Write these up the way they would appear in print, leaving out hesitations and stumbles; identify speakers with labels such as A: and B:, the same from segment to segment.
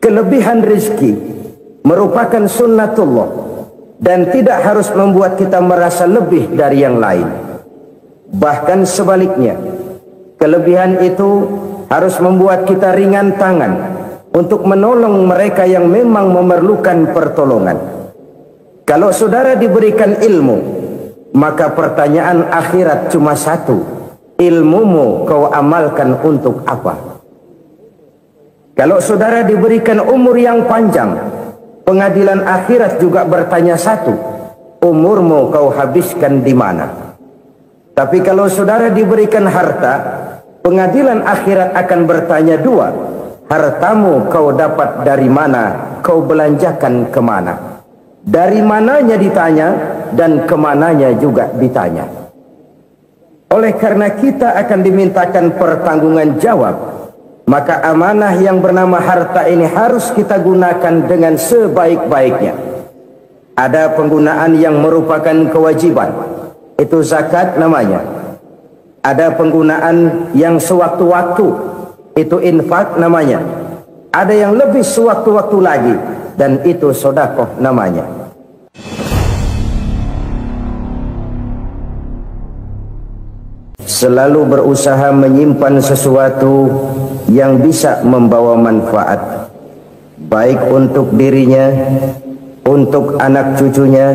A: Kelebihan rezeki merupakan sunnatullah dan tidak harus membuat kita merasa lebih dari yang lain. Bahkan sebaliknya, kelebihan itu harus membuat kita ringan tangan untuk menolong mereka yang memang memerlukan pertolongan. Kalau saudara diberikan ilmu, maka pertanyaan akhirat cuma satu: ilmumu kau amalkan untuk apa? Kalau saudara diberikan umur yang panjang, pengadilan akhirat juga bertanya satu: umurmu kau habiskan di mana? Tapi kalau saudara diberikan harta, pengadilan akhirat akan bertanya dua: hartamu kau dapat dari mana, kau belanjakan kemana? Dari mananya ditanya, dan kemananya juga ditanya. Oleh karena kita akan dimintakan pertanggungan jawab, maka amanah yang bernama harta ini harus kita gunakan dengan sebaik-baiknya. Ada penggunaan yang merupakan kewajiban, itu zakat namanya. Ada penggunaan yang sewaktu-waktu, itu infak namanya. Ada yang lebih sewaktu-waktu lagi, dan itu sedekah namanya. Selalu berusaha menyimpan sesuatu yang bisa membawa manfaat, baik untuk dirinya, untuk anak cucunya,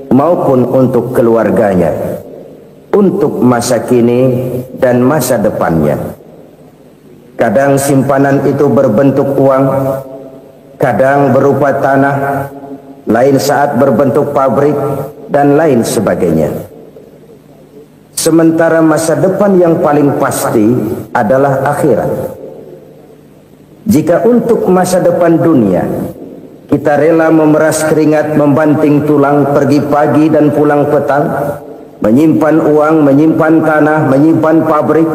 A: maupun untuk keluarganya, untuk masa kini dan masa depannya. Kadang simpanan itu berbentuk uang, kadang berupa tanah, lain saat berbentuk pabrik, dan lain sebagainya. Sementara masa depan yang paling pasti adalah akhirat. Jika untuk masa depan dunia kita rela memeras keringat, membanting tulang, pergi pagi dan pulang petang, menyimpan uang, menyimpan tanah, menyimpan pabrik,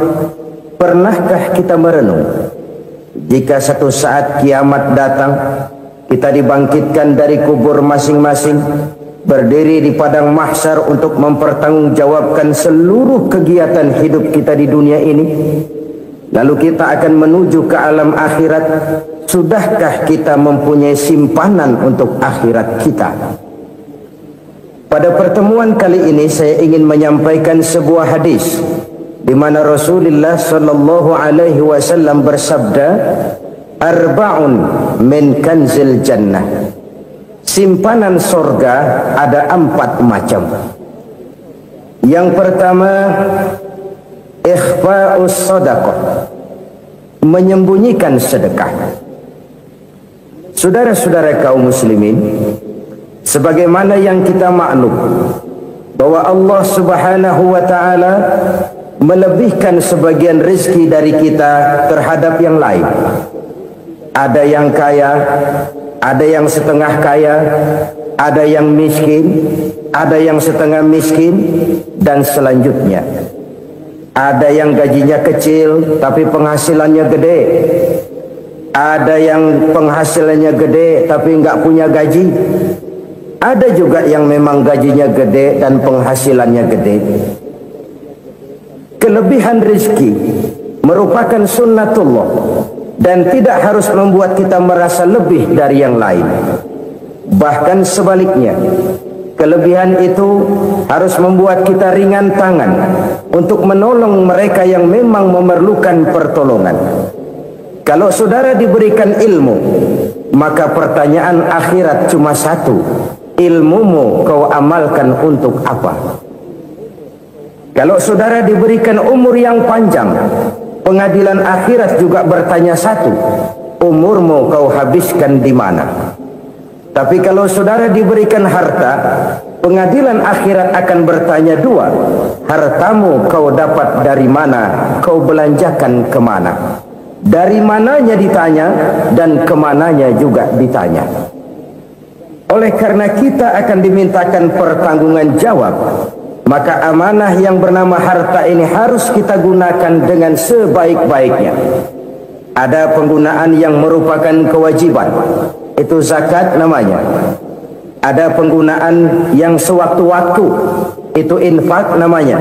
A: pernahkah kita merenung jika satu saat kiamat datang, kita dibangkitkan dari kubur masing-masing, berdiri di padang mahsyar untuk mempertanggungjawabkan seluruh kegiatan hidup kita di dunia ini, lalu kita akan menuju ke alam akhirat. Sudahkah kita mempunyai simpanan untuk akhirat kita? Pada pertemuan kali ini saya ingin menyampaikan sebuah hadis di mana Rasulullah sallallahu alaihi wasallam bersabda, arba'un min kanzil jannah. Simpanan sorga ada 4 macam. Yang pertama, ikhfa'us sadaqah, menyembunyikan sedekah. Saudara-saudara kaum muslimin, sebagaimana yang kita maklum bahwa Allah Subhanahu wa taala melebihkan sebagian rezeki dari kita terhadap yang lain. Ada yang kaya, ada yang setengah kaya, ada yang miskin, ada yang setengah miskin, dan selanjutnya. Ada yang gajinya kecil tapi penghasilannya gede. Ada yang penghasilannya gede tapi nggak punya gaji. Ada juga yang memang gajinya gede dan penghasilannya gede. Kelebihan rezeki merupakan sunnatullah dan tidak harus membuat kita merasa lebih dari yang lain. Bahkan sebaliknya, kelebihan itu harus membuat kita ringan tangan untuk menolong mereka yang memang memerlukan pertolongan. Kalau saudara diberikan ilmu, maka pertanyaan akhirat cuma satu: ilmumu kau amalkan untuk apa? Kalau saudara diberikan umur yang panjang, pengadilan akhirat juga bertanya satu: umurmu kau habiskan di mana? Tapi kalau saudara diberikan harta, pengadilan akhirat akan bertanya dua: hartamu kau dapat dari mana, kau belanjakan kemana? Dari mananya ditanya, dan kemananya juga ditanya. Oleh karena kita akan dimintakan pertanggungan jawab, maka amanah yang bernama harta ini harus kita gunakan dengan sebaik-baiknya. Ada penggunaan yang merupakan kewajiban, itu zakat namanya. Ada penggunaan yang sewaktu-waktu, itu infak namanya.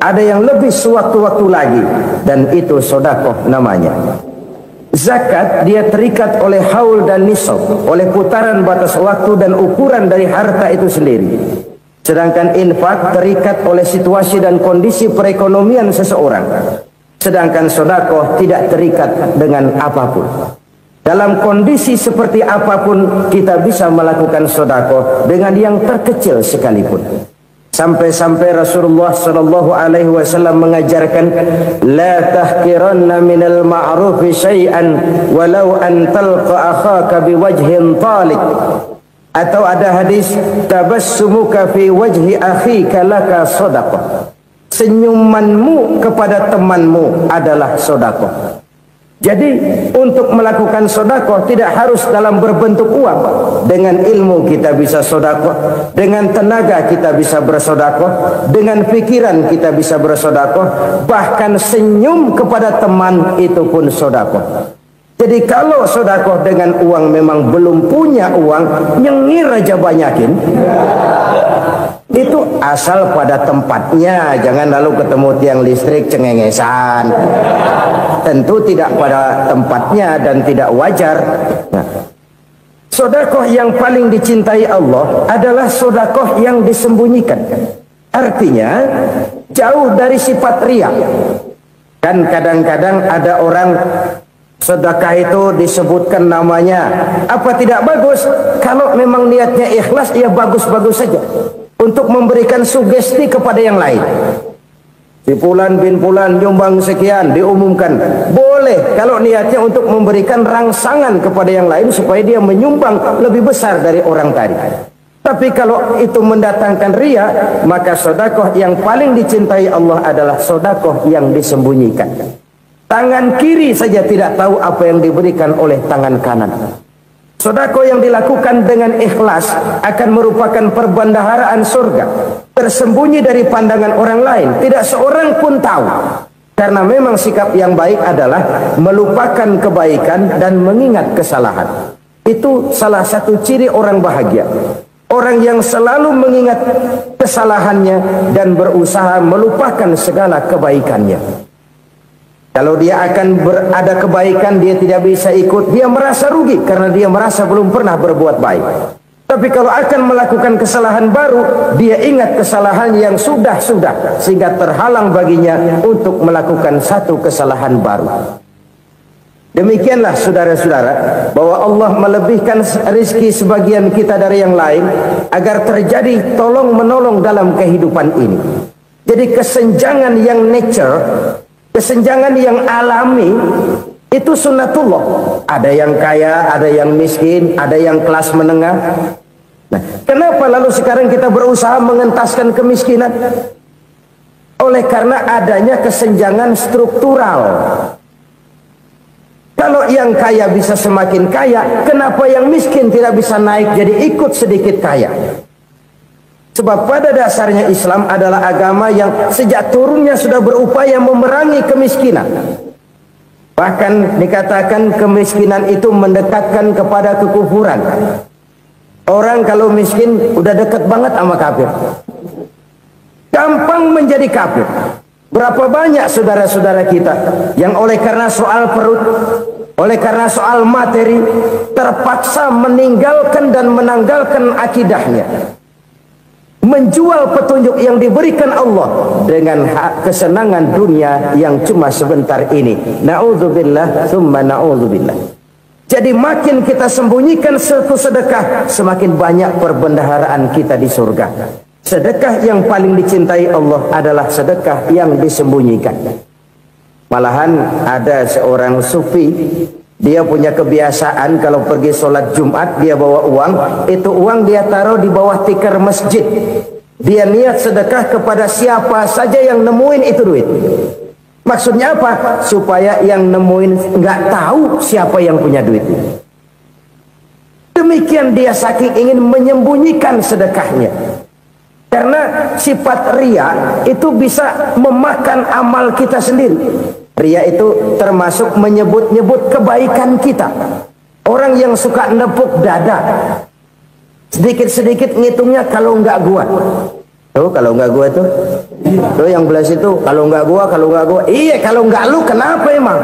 A: Ada yang lebih sewaktu-waktu lagi, dan itu sedekah namanya. Zakat dia terikat oleh haul dan nisab, oleh putaran batas waktu dan ukuran dari harta itu sendiri. Sedangkan infak terikat oleh situasi dan kondisi perekonomian seseorang. Sedangkan sedekah tidak terikat dengan apapun. Dalam kondisi seperti apapun kita bisa melakukan sedekah dengan yang terkecil sekalipun. Sampai-sampai Rasulullah sallallahu alaihi wasallam mengajarkan, la tahqiranna minal ma'rufi syai'an walau an talqa akhaka biwajhin talik. Atau ada hadis, tabassumuka fi wajhi akhika laka shadaqah. Senyumanmu kepada temanmu adalah sedekah. Jadi untuk melakukan sedekah tidak harus dalam berbentuk uang. Dengan ilmu kita bisa sedekah, dengan tenaga kita bisa bersedekah, dengan pikiran kita bisa bersedekah, bahkan senyum kepada teman itu pun sedekah. Jadi kalau sedekah dengan uang memang belum punya uang, nyengir aja banyakin. Itu asal pada tempatnya, jangan lalu ketemu tiang listrik cengengesan. Tentu tidak pada tempatnya dan tidak wajar. Nah, sedekah yang paling dicintai Allah adalah sedekah yang disembunyikan. Artinya jauh dari sifat riya. Kan kadang-kadang ada orang sedekah itu disebutkan namanya, apa tidak bagus? Kalau memang niatnya ikhlas, ya bagus-bagus saja. Untuk memberikan sugesti kepada yang lain. Si Fulan bin Fulan nyumbang sekian, diumumkan. Boleh kalau niatnya untuk memberikan rangsangan kepada yang lain supaya dia menyumbang lebih besar dari orang tadi. Tapi kalau itu mendatangkan riya, maka sedekah yang paling dicintai Allah adalah sedekah yang disembunyikan. Tangan kiri saja tidak tahu apa yang diberikan oleh tangan kanan. Sedekah yang dilakukan dengan ikhlas akan merupakan perbendaharaan surga, tersembunyi dari pandangan orang lain, tidak seorang pun tahu. Karena memang sikap yang baik adalah melupakan kebaikan dan mengingat kesalahan. Itu salah satu ciri orang bahagia. Orang yang selalu mengingat kesalahannya dan berusaha melupakan segala kebaikannya. Kalau dia akan berada kebaikan, dia tidak bisa ikut, dia merasa rugi karena dia merasa belum pernah berbuat baik. Tapi kalau akan melakukan kesalahan baru, dia ingat kesalahan yang sudah-sudah, sehingga terhalang baginya untuk melakukan satu kesalahan baru. Demikianlah saudara-saudara, bahwa Allah melebihkan rizki sebagian kita dari yang lain agar terjadi tolong-menolong dalam kehidupan ini. Jadi kesenjangan yang nature, kesenjangan yang alami itu sunnatullah. Ada yang kaya, ada yang miskin, ada yang kelas menengah. Nah, kenapa lalu sekarang kita berusaha mengentaskan kemiskinan? Oleh karena adanya kesenjangan struktural. Kalau yang kaya bisa semakin kaya, kenapa yang miskin tidak bisa naik jadi ikut sedikit kaya? Sebab pada dasarnya Islam adalah agama yang sejak turunnya sudah berupaya memerangi kemiskinan. Bahkan dikatakan kemiskinan itu mendekatkan kepada kekufuran. Orang kalau miskin udah dekat banget sama kafir. Gampang menjadi kafir. Berapa banyak saudara-saudara kita yang oleh karena soal perut, oleh karena soal materi, terpaksa meninggalkan dan menanggalkan akidahnya, menjual petunjuk yang diberikan Allah dengan kesenangan dunia yang cuma sebentar ini. Na'udzubillah, thumma na'udzubillah. Jadi makin kita sembunyikan satu sedekah, semakin banyak perbendaharaan kita di surga. Sedekah yang paling dicintai Allah adalah sedekah yang disembunyikan. Malahan ada seorang sufi, dia punya kebiasaan kalau pergi sholat Jumat dia bawa uang, itu uang dia taruh di bawah tikar masjid. Dia niat sedekah kepada siapa saja yang nemuin itu duit. Maksudnya apa? Supaya yang nemuin nggak tahu siapa yang punya duit. Demikian dia saking ingin menyembunyikan sedekahnya. Karena sifat riya itu bisa memakan amal kita sendiri. Riya itu termasuk menyebut-nyebut kebaikan kita. Orang yang suka nepuk dada, sedikit-sedikit ngitungnya kalau nggak gua. Tuh kalau nggak gua tuh. Tuh yang belah situ kalau nggak gua, kalau nggak gua. Iya kalau nggak lu kenapa emang?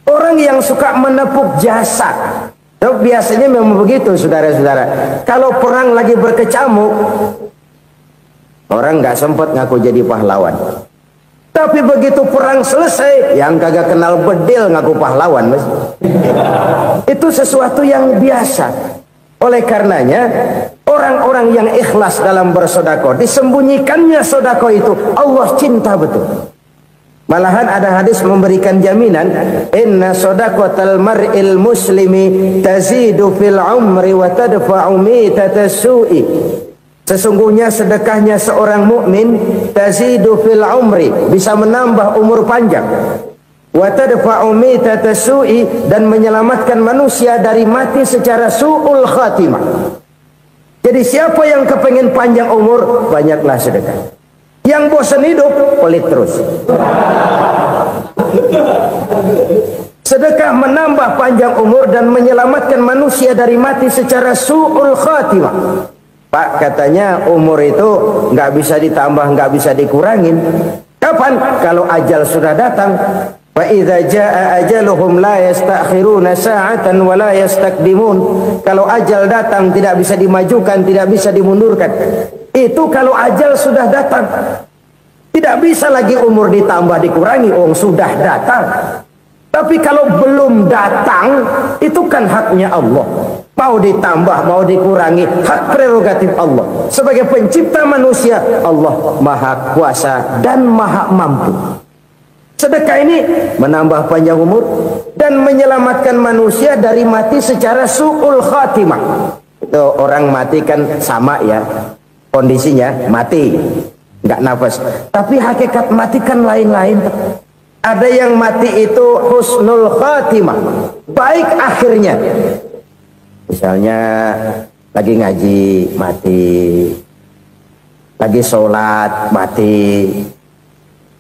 A: Orang yang suka menepuk jasa. Biasanya memang begitu, saudara-saudara. Kalau perang lagi berkecamuk, orang nggak sempat ngaku jadi pahlawan. Tapi begitu perang selesai, yang kagak kenal bedil ngaku pahlawan, mas. Itu sesuatu yang biasa. Oleh karenanya, orang-orang yang ikhlas dalam bersodako, disembunyikannya sodako itu, Allah cinta betul. Malahan ada hadis memberikan jaminan, inna sodaqatal mar'il muslimi tazidu fil umri wa tadfa'u mitatas su'i. Sesungguhnya sedekahnya seorang mukmin tazidu fil umri, bisa menambah umur panjang, wa tadfa'u mitatas su'i, dan menyelamatkan manusia dari mati secara su'ul khatimah. Jadi siapa yang kepengen panjang umur, banyaklah sedekah. Yang bosan hidup, pelit terus. Sedekah menambah panjang umur dan menyelamatkan manusia dari mati secara su'ul khatimah. Pak, katanya umur itu nggak bisa ditambah, nggak bisa dikurangin. Kapan? Kalau ajal sudah datang. Wa idza jaa ajaluhum la yastakhiruna sa'atan wa la yastaqdimun. Kalau ajal datang tidak bisa dimajukan, tidak bisa dimundurkan. Itu kalau ajal sudah datang. Tidak bisa lagi umur ditambah dikurangi, sudah datang. Tapi kalau belum datang, itu kan haknya Allah. Mau ditambah, mau dikurangi, hak prerogatif Allah. Sebagai pencipta manusia, Allah Maha Kuasa dan Maha Mampu. Sedekah ini menambah panjang umur dan menyelamatkan manusia dari mati secara su'ul khatimah. Itu orang mati kan sama ya, kondisinya mati, nggak nafas. Tapi hakikat mati kan lain-lain. Ada yang mati itu husnul khatimah, baik akhirnya. Misalnya lagi ngaji mati, lagi sholat mati,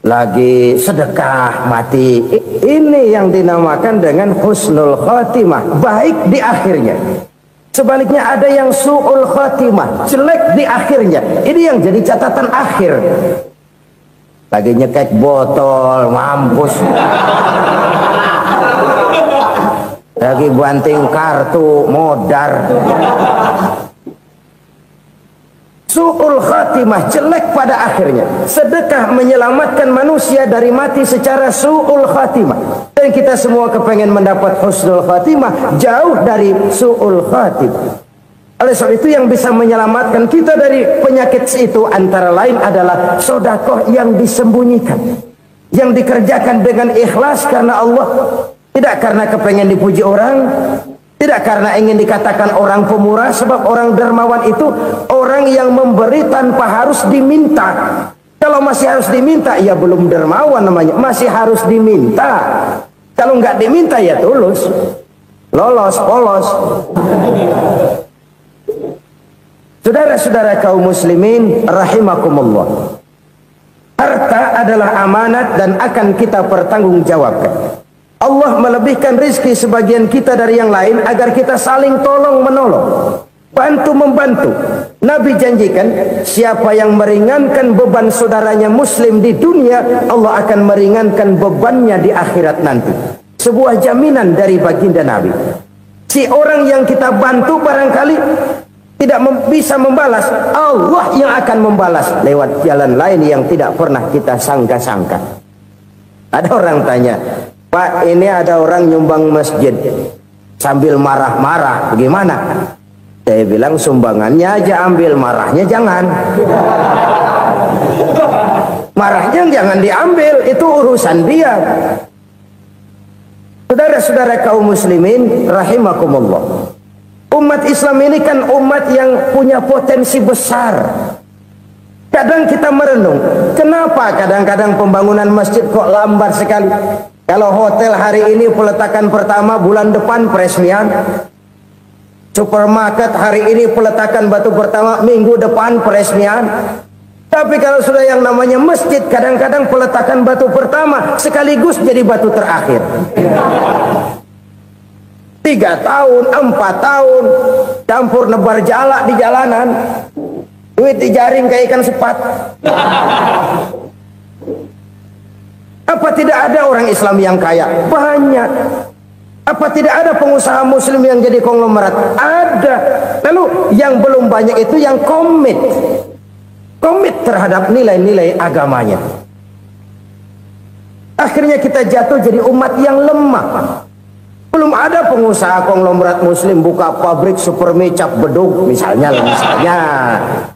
A: lagi sedekah mati. Ini yang dinamakan dengan husnul khatimah, baik di akhirnya. Sebaliknya ada yang su'ul khatimah, jelek di akhirnya. Ini yang jadi catatan akhir. Lagi nyekek botol, mampus. Lagi banting kartu, modar. Su'ul khatimah, jelek pada akhirnya. Sedekah menyelamatkan manusia dari mati secara su'ul khatimah. Dan kita semua kepengen mendapat husnul khatimah, jauh dari su'ul khatimah. Oleh sebab itu yang bisa menyelamatkan kita dari penyakit itu antara lain adalah sedekah yang disembunyikan, yang dikerjakan dengan ikhlas karena Allah, tidak karena kepengen dipuji orang, tidak karena ingin dikatakan orang pemurah. Sebab orang dermawan itu orang yang memberi tanpa harus diminta. Kalau masih harus diminta, ya belum dermawan namanya, masih harus diminta. Kalau nggak diminta ya tulus, lolos, polos. Saudara-saudara kaum muslimin rahimakumullah, harta adalah amanat dan akan kita pertanggungjawabkan. Allah melebihkan rizki sebagian kita dari yang lain agar kita saling tolong menolong, bantu membantu. Nabi janjikan siapa yang meringankan beban saudaranya muslim di dunia, Allah akan meringankan bebannya di akhirat nanti. Sebuah jaminan dari baginda Nabi. Si orang yang kita bantu barangkali tidak bisa membalas, Allah yang akan membalas lewat jalan lain yang tidak pernah kita sangka-sangka. Ada orang tanya, Pak, ini ada orang nyumbang masjid sambil marah-marah, bagaimana? Saya bilang sumbangannya aja ambil, marahnya jangan. Marahnya jangan diambil, itu urusan dia. Saudara-saudara kaum muslimin rahimakumullah, umat Islam ini kan umat yang punya potensi besar. Kadang kita merenung, kenapa kadang-kadang pembangunan masjid kok lambat sekali? Kalau hotel hari ini peletakan pertama, bulan depan peresmian. Supermarket hari ini peletakan batu pertama, minggu depan peresmian. Tapi kalau sudah yang namanya masjid, kadang-kadang peletakan batu pertama sekaligus jadi batu terakhir. 3 tahun, 4 tahun, campur nebar jalak di jalanan, duit dijaring kayak ikan sepat. Apa tidak ada orang Islam yang kaya? Banyak. Apa tidak ada pengusaha muslim yang jadi konglomerat? Ada. Lalu yang belum banyak itu yang komit terhadap nilai-nilai agamanya. Akhirnya kita jatuh jadi umat yang lemah. Belum ada pengusaha konglomerat muslim buka pabrik supermi cap bedug misalnya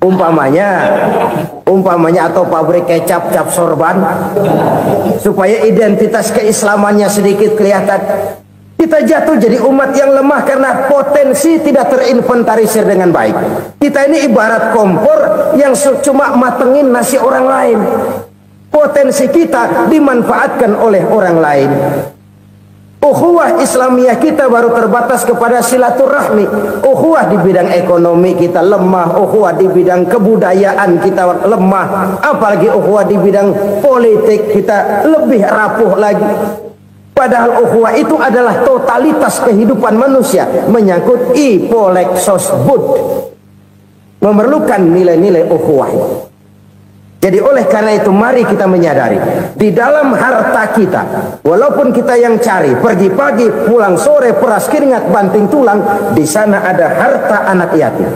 A: umpamanya atau pabrik kecap cap sorban supaya identitas keislamannya sedikit kelihatan. Kita jatuh jadi umat yang lemah karena potensi tidak terinventarisir dengan baik. Kita ini ibarat kompor yang cuma matengin nasi orang lain. Potensi kita dimanfaatkan oleh orang lain. Ukhuwah Islamiyah kita baru terbatas kepada silaturahmi. Ukhuwah di bidang ekonomi kita lemah. Ukhuwah di bidang kebudayaan kita lemah. Apalagi ukhuwah di bidang politik kita lebih rapuh lagi. Padahal ukhuwah itu adalah totalitas kehidupan manusia, menyangkut ipolek sosbud, memerlukan nilai-nilai ukhuwah. Jadi oleh karena itu mari kita menyadari di dalam harta kita, walaupun kita yang cari pergi pagi pulang sore peras keringat banting tulang, di sana ada harta anak yatim,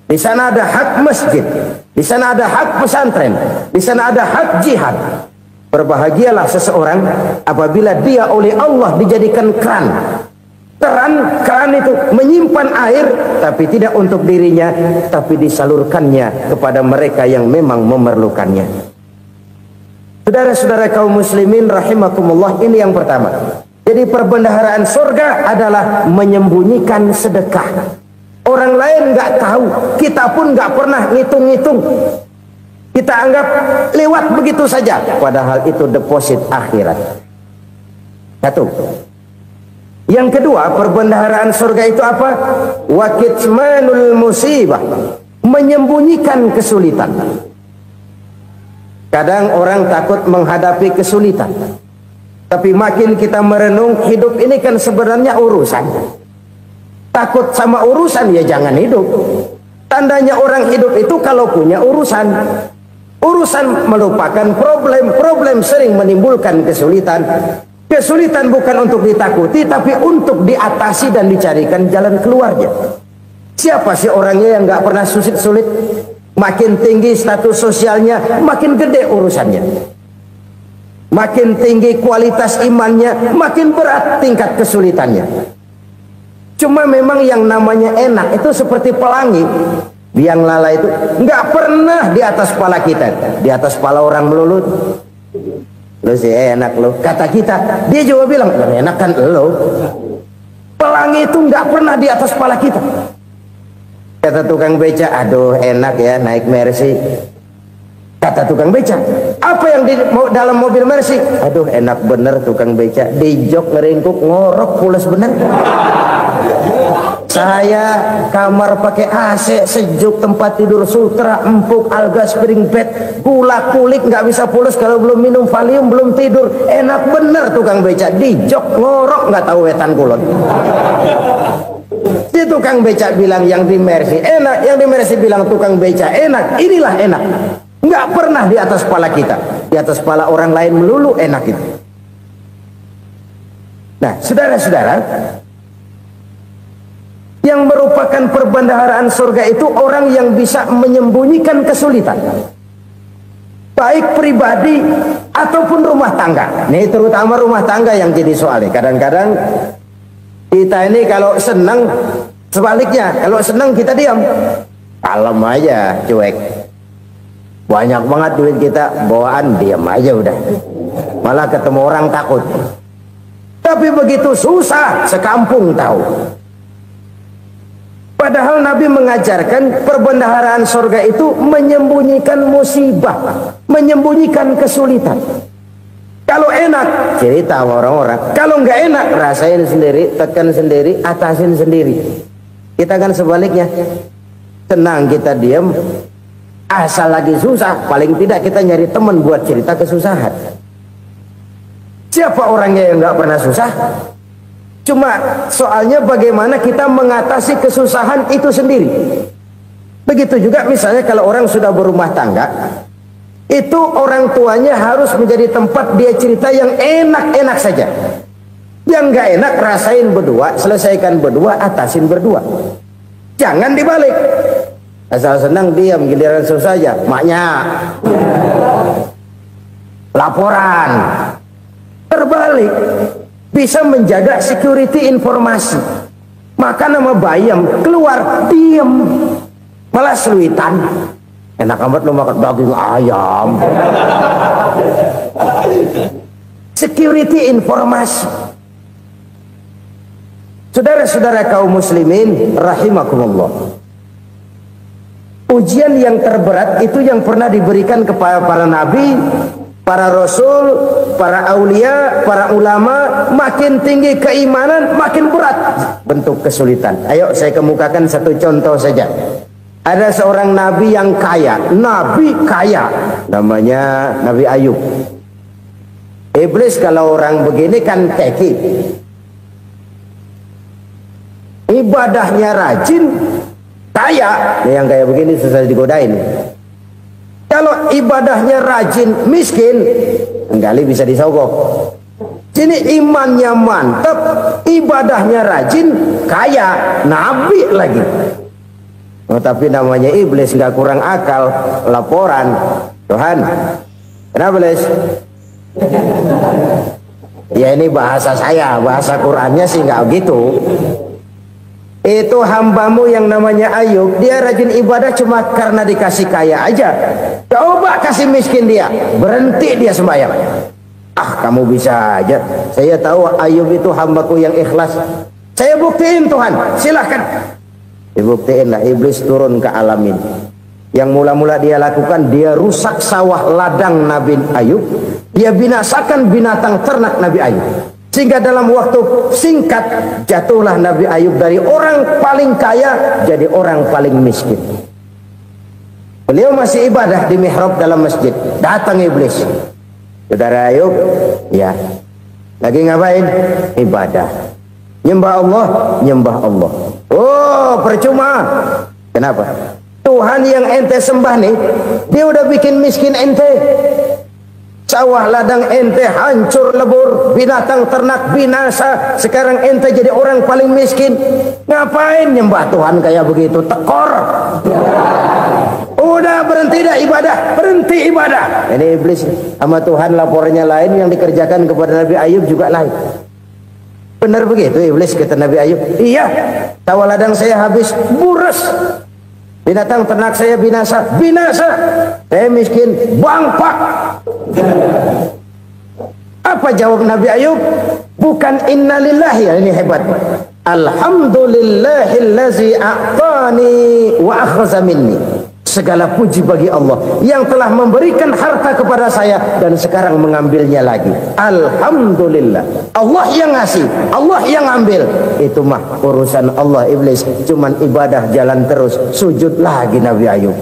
A: di sana ada hak masjid, di sana ada hak pesantren, di sana ada hak jihad. Berbahagialah seseorang apabila dia oleh Allah dijadikan keran. Keran itu menyimpan air, tapi tidak untuk dirinya, tapi disalurkannya kepada mereka yang memang memerlukannya. Saudara-saudara kaum muslimin rahimakumullah, ini yang pertama. Jadi perbendaharaan surga adalah menyembunyikan sedekah. Orang lain nggak tahu, kita pun nggak pernah ngitung-ngitung. Kita anggap lewat begitu saja, padahal itu deposit akhirat. Satu. Yang kedua, perbendaharaan surga itu apa? Wa kitmanul musibah, menyembunyikan kesulitan. Kadang orang takut menghadapi kesulitan, tapi makin kita merenung, hidup ini kan sebenarnya urusan. Takut sama urusan ya jangan hidup. Tandanya orang hidup itu kalau punya urusan. Urusan melupakan problem sering menimbulkan kesulitan. Kesulitan bukan untuk ditakuti, tapi untuk diatasi dan dicarikan jalan keluarnya. Siapa sih orangnya yang nggak pernah sulit? Makin tinggi status sosialnya, makin gede urusannya. Makin tinggi kualitas imannya, makin berat tingkat kesulitannya. Cuma memang yang namanya enak itu seperti pelangi. Biang lala itu nggak pernah di atas kepala kita, di atas kepala orang melulu. Lu sih enak lu, kata kita. Dia juga bilang yang enak kan lu. Pelangi itu nggak pernah di atas kepala kita. Kata tukang beca, aduh enak ya naik Mercy. Kata tukang beca, apa yang di dalam mobil Mercy? Aduh enak bener tukang beca, di jok ngeringkuk ngorok pules bener. Saya kamar pakai AC sejuk, tempat tidur sutra empuk, alga spring bed, gula kulik nggak bisa pulas kalau belum minum Valium, belum tidur. Enak bener tukang beca, di jok ngorok nggak tahu wetan kulon. Si tukang beca bilang yang di Mercy enak, yang di Mercy bilang tukang beca enak. Inilah enak, nggak pernah di atas kepala kita, di atas kepala orang lain melulu enak itu. Nah, saudara-saudara, yang merupakan perbendaharaan surga itu orang yang bisa menyembunyikan kesulitan, baik pribadi ataupun rumah tangga. Ini terutama rumah tangga yang jadi soalnya. Kadang-kadang kita ini kalau senang, sebaliknya kalau senang kita diam, kalem aja, cuek. Banyak banget duit kita, bawaan diam aja udah. Malah ketemu orang takut. Tapi begitu susah, sekampung tahu. Padahal Nabi mengajarkan perbendaharaan surga itu menyembunyikan musibah, menyembunyikan kesulitan. Kalau enak, cerita sama orang-orang. Kalau nggak enak, rasain sendiri, tekan sendiri, atasin sendiri. Kita kan sebaliknya. Tenang kita diam, asal lagi susah, paling tidak kita nyari teman buat cerita kesusahan. Siapa orangnya yang nggak pernah susah? Cuma soalnya bagaimana kita mengatasi kesusahan itu sendiri. Begitu juga misalnya kalau orang sudah berumah tangga, Itu orang tuanya harus menjadi tempat dia cerita yang enak-enak saja. Yang nggak enak rasain berdua, selesaikan berdua, atasin berdua. Jangan dibalik. Asal senang diam, giliran susah saja. Maknya laporan. Terbalik. Bisa menjaga security informasi. Maka nama bayam keluar diam, malah seluitan. Enak amat lo makan daging ayam. Security informasi. Saudara-saudara kaum muslimin rahimakumullah. Ujian yang terberat itu yang pernah diberikan kepada para nabi, para rasul, para aulia, para ulama. Makin tinggi keimanan, makin berat bentuk kesulitan. Ayo saya kemukakan satu contoh saja. Ada seorang nabi yang kaya, nabi kaya, namanya Nabi Ayub. Iblis kalau orang begini kan teki, ibadahnya rajin, kaya. Yang kayak begini susah digodain. Kalau ibadahnya rajin, miskin, kali bisa disogok. Sini imannya mantap, ibadahnya rajin, kaya, nabi lagi. Oh, tapi namanya iblis nggak kurang akal. Laporan, Tuhan, kenapa Les? Ya ini bahasa saya, bahasa Qurannya sih nggak gitu. Itu hambamu yang namanya Ayub, dia rajin ibadah cuma karena dikasih kaya aja. Coba kasih miskin dia, berhenti dia sembahyang. Ah, kamu bisa aja. Saya tahu Ayub itu hambaku yang ikhlas. Saya buktiin Tuhan, silahkan. Dibuktiin lah, iblis turun ke alam ini. Yang mula-mula dia lakukan, dia rusak sawah ladang Nabi Ayub. Dia binasakan binatang ternak Nabi Ayub. Sehingga dalam waktu singkat jatuhlah Nabi Ayub dari orang paling kaya jadi orang paling miskin. Beliau masih ibadah di mihrab dalam masjid. Datang iblis. Saudara Ayub, ya. Lagi ngapain? Ibadah. Nyembah Allah, nyembah Allah. Oh, percuma. Kenapa? Tuhan yang ente sembah nih, dia udah bikin miskin ente. Sawah ladang ente hancur lebur, binatang ternak binasa. Sekarang ente jadi orang paling miskin. Ngapain nyembah Tuhan kayak begitu? Tekor. Udah berhenti dah ibadah, berhenti ibadah. Ini iblis sama Tuhan laporannya lain, yang dikerjakan kepada Nabi Ayub juga lain. Benar begitu iblis kata Nabi Ayub? Iya, sawah ladang saya habis, buras. Binatang ternak saya binasa, binasa. Saya miskin, bangpak. Apa jawab Nabi Ayub? Bukan innalillahi, ini hebat. Alhamdulillahillazi a'tani wa akhza minni. Segala puji bagi Allah yang telah memberikan harta kepada saya dan sekarang mengambilnya lagi. Alhamdulillah. Allah yang ngasih, Allah yang ambil. Itu mah urusan Allah. Iblis cuman ibadah jalan terus, sujud lagi Nabi Ayub.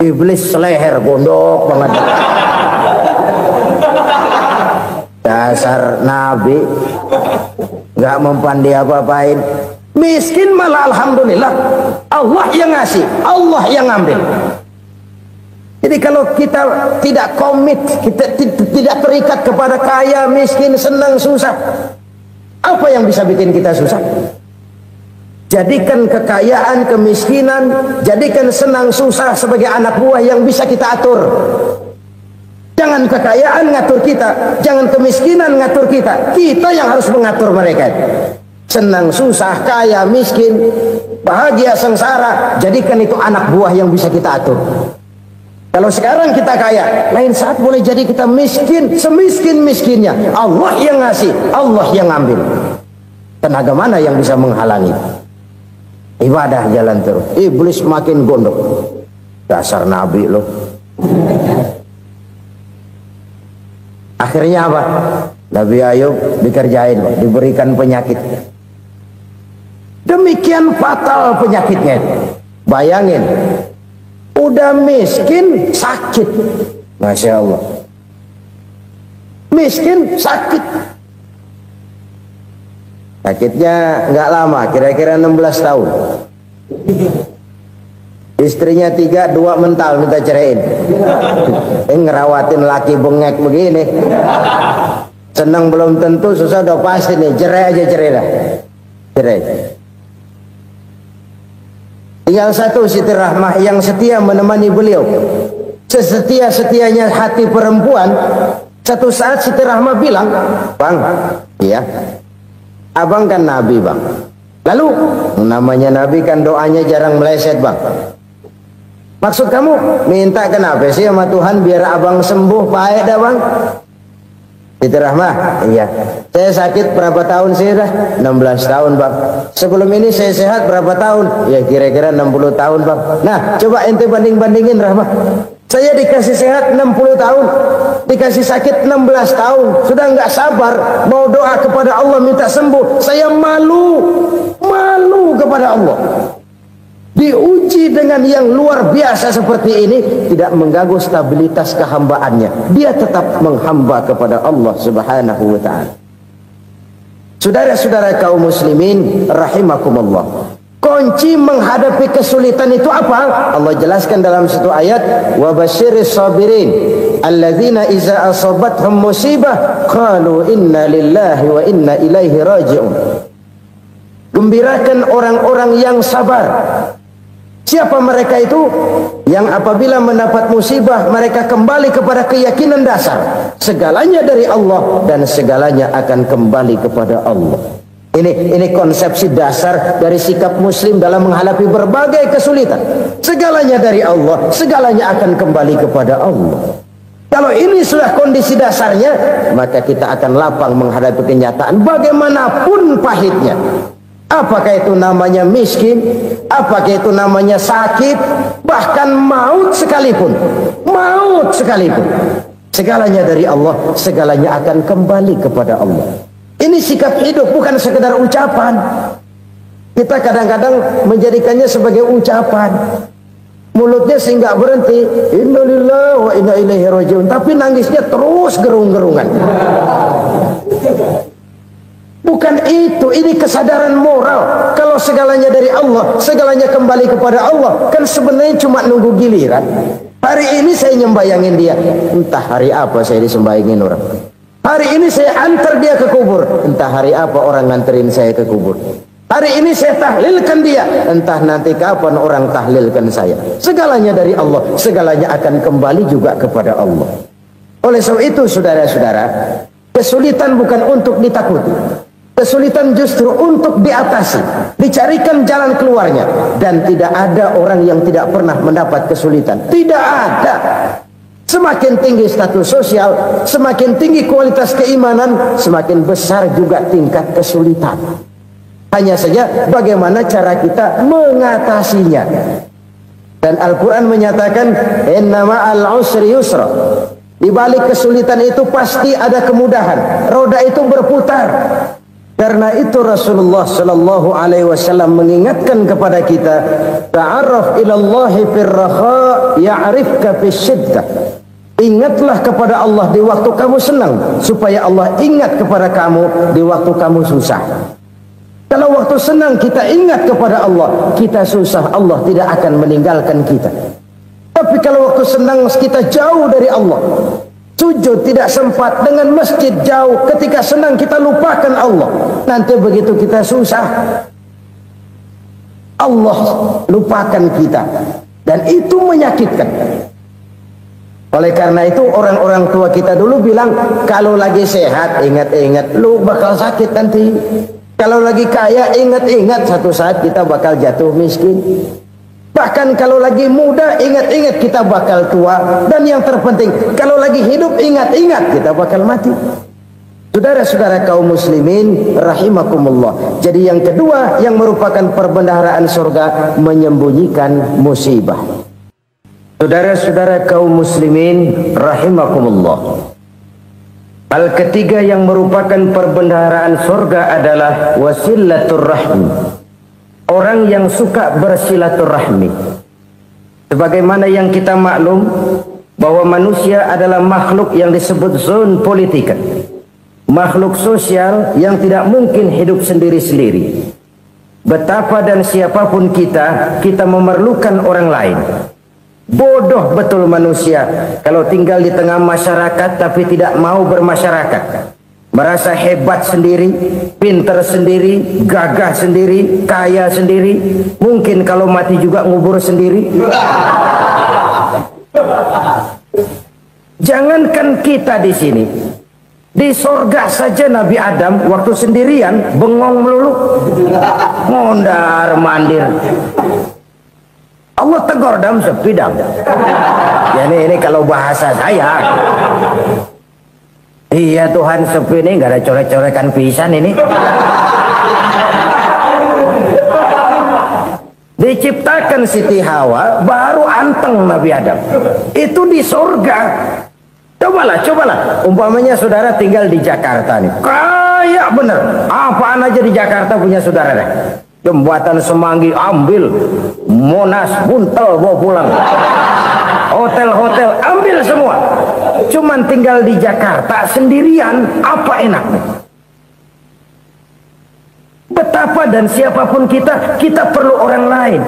A: Iblis seleher gondok banget. Dasar Nabi nggak mempan dia apa-apain. Miskin malah alhamdulillah. Allah yang ngasih, Allah yang ngambil. Jadi kalau kita tidak komit, kita tidak terikat kepada kaya, miskin, senang, susah, apa yang bisa bikin kita susah? Jadikan kekayaan, kemiskinan, jadikan senang, susah sebagai anak buah yang bisa kita atur. Jangan kekayaan ngatur kita, jangan kemiskinan ngatur kita. Kita yang harus mengatur mereka. Senang, susah, kaya, miskin, bahagia, sengsara, jadikan itu anak buah yang bisa kita atur. Kalau sekarang kita kaya, lain saat boleh jadi kita miskin, semiskin-miskinnya. Allah yang ngasih, Allah yang ngambil. Tenaga mana yang bisa menghalangi? Ibadah jalan terus. Iblis makin gondok. Dasar Nabi loh. Akhirnya apa? Nabi Ayub dikerjain, diberikan penyakit. Demikian fatal penyakitnya. Bayangin, udah miskin sakit. Masya Allah. Miskin sakit. Sakitnya nggak lama, kira-kira 16 tahun. Istrinya 3, 2 mental minta ceraiin. Ngerawatin laki bengek begini. Senang belum tentu, susah udah pasti nih. Cerai aja, cerai dah. Cerai. Tinggal satu Siti Rahmah yang setia menemani beliau. Sesetia-setianya hati perempuan. Satu saat Siti Rahmah bilang, "Bang, iya, abang kan Nabi, Bang. Lalu, namanya Nabi kan doanya jarang meleset, Bang. Maksud kamu minta kenapa sih sama Tuhan biar abang sembuh baik dah, Bang?" Siti Rahmah, iya. Saya sakit berapa tahun sih dah? 16 tahun, Bang. Sebelum ini saya sehat berapa tahun? Ya kira-kira 60 tahun, Bang. Nah, coba ente banding-bandingin, Rahmah. Saya dikasih sehat 60 tahun, dikasih sakit 16 tahun. Sudah nggak sabar mau doa kepada Allah minta sembuh. Saya malu kepada Allah. Diuji dengan yang luar biasa seperti ini, tidak mengganggu stabilitas kehambaannya. Dia tetap menghamba kepada Allah Subhanahu wa ta'ala. Saudara-saudara kaum muslimin rahimakumullah. Kunci menghadapi kesulitan itu apa? Allah jelaskan dalam satu ayat, wa basyiris sabirin alladzina iza asabathum musibah qalu inna lillahi wa inna ilaihi raji'un. Gembirakan orang-orang yang sabar. Siapa mereka itu? Yang apabila mendapat musibah mereka kembali kepada keyakinan dasar, segalanya dari Allah dan segalanya akan kembali kepada Allah. Ini konsepsi dasar dari sikap muslim dalam menghadapi berbagai kesulitan. Segalanya dari Allah, segalanya akan kembali kepada Allah. Kalau ini sudah kondisi dasarnya, maka kita akan lapang menghadapi kenyataan bagaimanapun pahitnya. Apakah itu namanya miskin, apakah itu namanya sakit, bahkan maut sekalipun. Maut sekalipun. Segalanya dari Allah, segalanya akan kembali kepada Allah. Ini sikap hidup, bukan sekedar ucapan. Kita kadang-kadang menjadikannya sebagai ucapan. Mulutnya sih nggak berhenti, innalillahi wa inna ilaihi raji'un, tapi nangisnya terus gerung-gerungan. Bukan itu, ini kesadaran moral. Kalau segalanya dari Allah, segalanya kembali kepada Allah, kan sebenarnya cuma nunggu giliran. Hari ini saya nyembayangin dia, entah hari apa saya disembayangin orang. Hari ini saya antar dia ke kubur, entah hari apa orang nganterin saya ke kubur. Hari ini saya tahlilkan dia, entah nanti kapan orang tahlilkan saya. Segalanya dari Allah, segalanya akan kembali juga kepada Allah. Oleh sebab itu saudara-saudara, kesulitan bukan untuk ditakuti. Kesulitan justru untuk diatasi, dicarikan jalan keluarnya. Dan tidak ada orang yang tidak pernah mendapat kesulitan. Tidak ada. Semakin tinggi status sosial, semakin tinggi kualitas keimanan, semakin besar juga tingkat kesulitan. Hanya saja bagaimana cara kita mengatasinya. Dan Al-Quran menyatakan, inna ma'al usri yusra. Di balik kesulitan itu pasti ada kemudahan. Roda itu berputar. Karena itu Rasulullah sallallahu alaihi wasallam mengingatkan kepada kita, ta'arraf ilallahi firraha ya'rifka fisyiddah. Ingatlah kepada Allah di waktu kamu senang, supaya Allah ingat kepada kamu di waktu kamu susah. Kalau waktu senang kita ingat kepada Allah, kita susah, Allah tidak akan meninggalkan kita. Tapi kalau waktu senang kita jauh dari Allah, sujud tidak sempat, dengan masjid jauh, ketika senang kita lupakan Allah. Nanti begitu kita susah, Allah lupakan kita. Dan itu menyakitkan. Oleh karena itu orang-orang tua kita dulu bilang, kalau lagi sehat ingat-ingat lu bakal sakit nanti. Kalau lagi kaya ingat-ingat satu saat kita bakal jatuh miskin. Bahkan kalau lagi muda ingat-ingat kita bakal tua. Dan yang terpenting, kalau lagi hidup ingat-ingat kita bakal mati. Saudara-saudara kaum muslimin rahimakumullah. Jadi yang kedua yang merupakan perbendaharaan surga, menyembunyikan musibah. Saudara-saudara kaum muslimin rahimakumullah. Hal ketiga yang merupakan perbendaharaan surga adalah wasilatur rahmi. Orang yang suka bersilaturahmi. Sebagaimana yang kita maklum bahwa manusia adalah makhluk yang disebut zon politika. Makhluk sosial yang tidak mungkin hidup sendiri-sendiri. Betapa dan siapapun kita memerlukan orang lain. Bodoh betul manusia kalau tinggal di tengah masyarakat tapi tidak mau bermasyarakat. Merasa hebat sendiri, pinter sendiri, gagah sendiri, kaya sendiri. Mungkin kalau mati juga ngubur sendiri. Jangankan kita di sini, di sorga saja Nabi Adam waktu sendirian bengong melulu, mondar mandir. Allah tegur dam sepi dam. Ya ini kalau bahasa saya. Iya Tuhan sepi ini nggak ada coret-corekan pisan ini. Diciptakan Siti Hawa baru anteng Nabi Adam. Itu di surga. Cobalah. Umpamanya saudara tinggal di Jakarta nih. Kayak bener. Apaan aja di Jakarta punya saudara deh. Jembatan Semanggi ambil, Monas buntel bawa pulang, hotel-hotel ambil semua. Cuman tinggal di Jakarta sendirian, apa enaknya? Betapa dan siapapun kita perlu orang lain.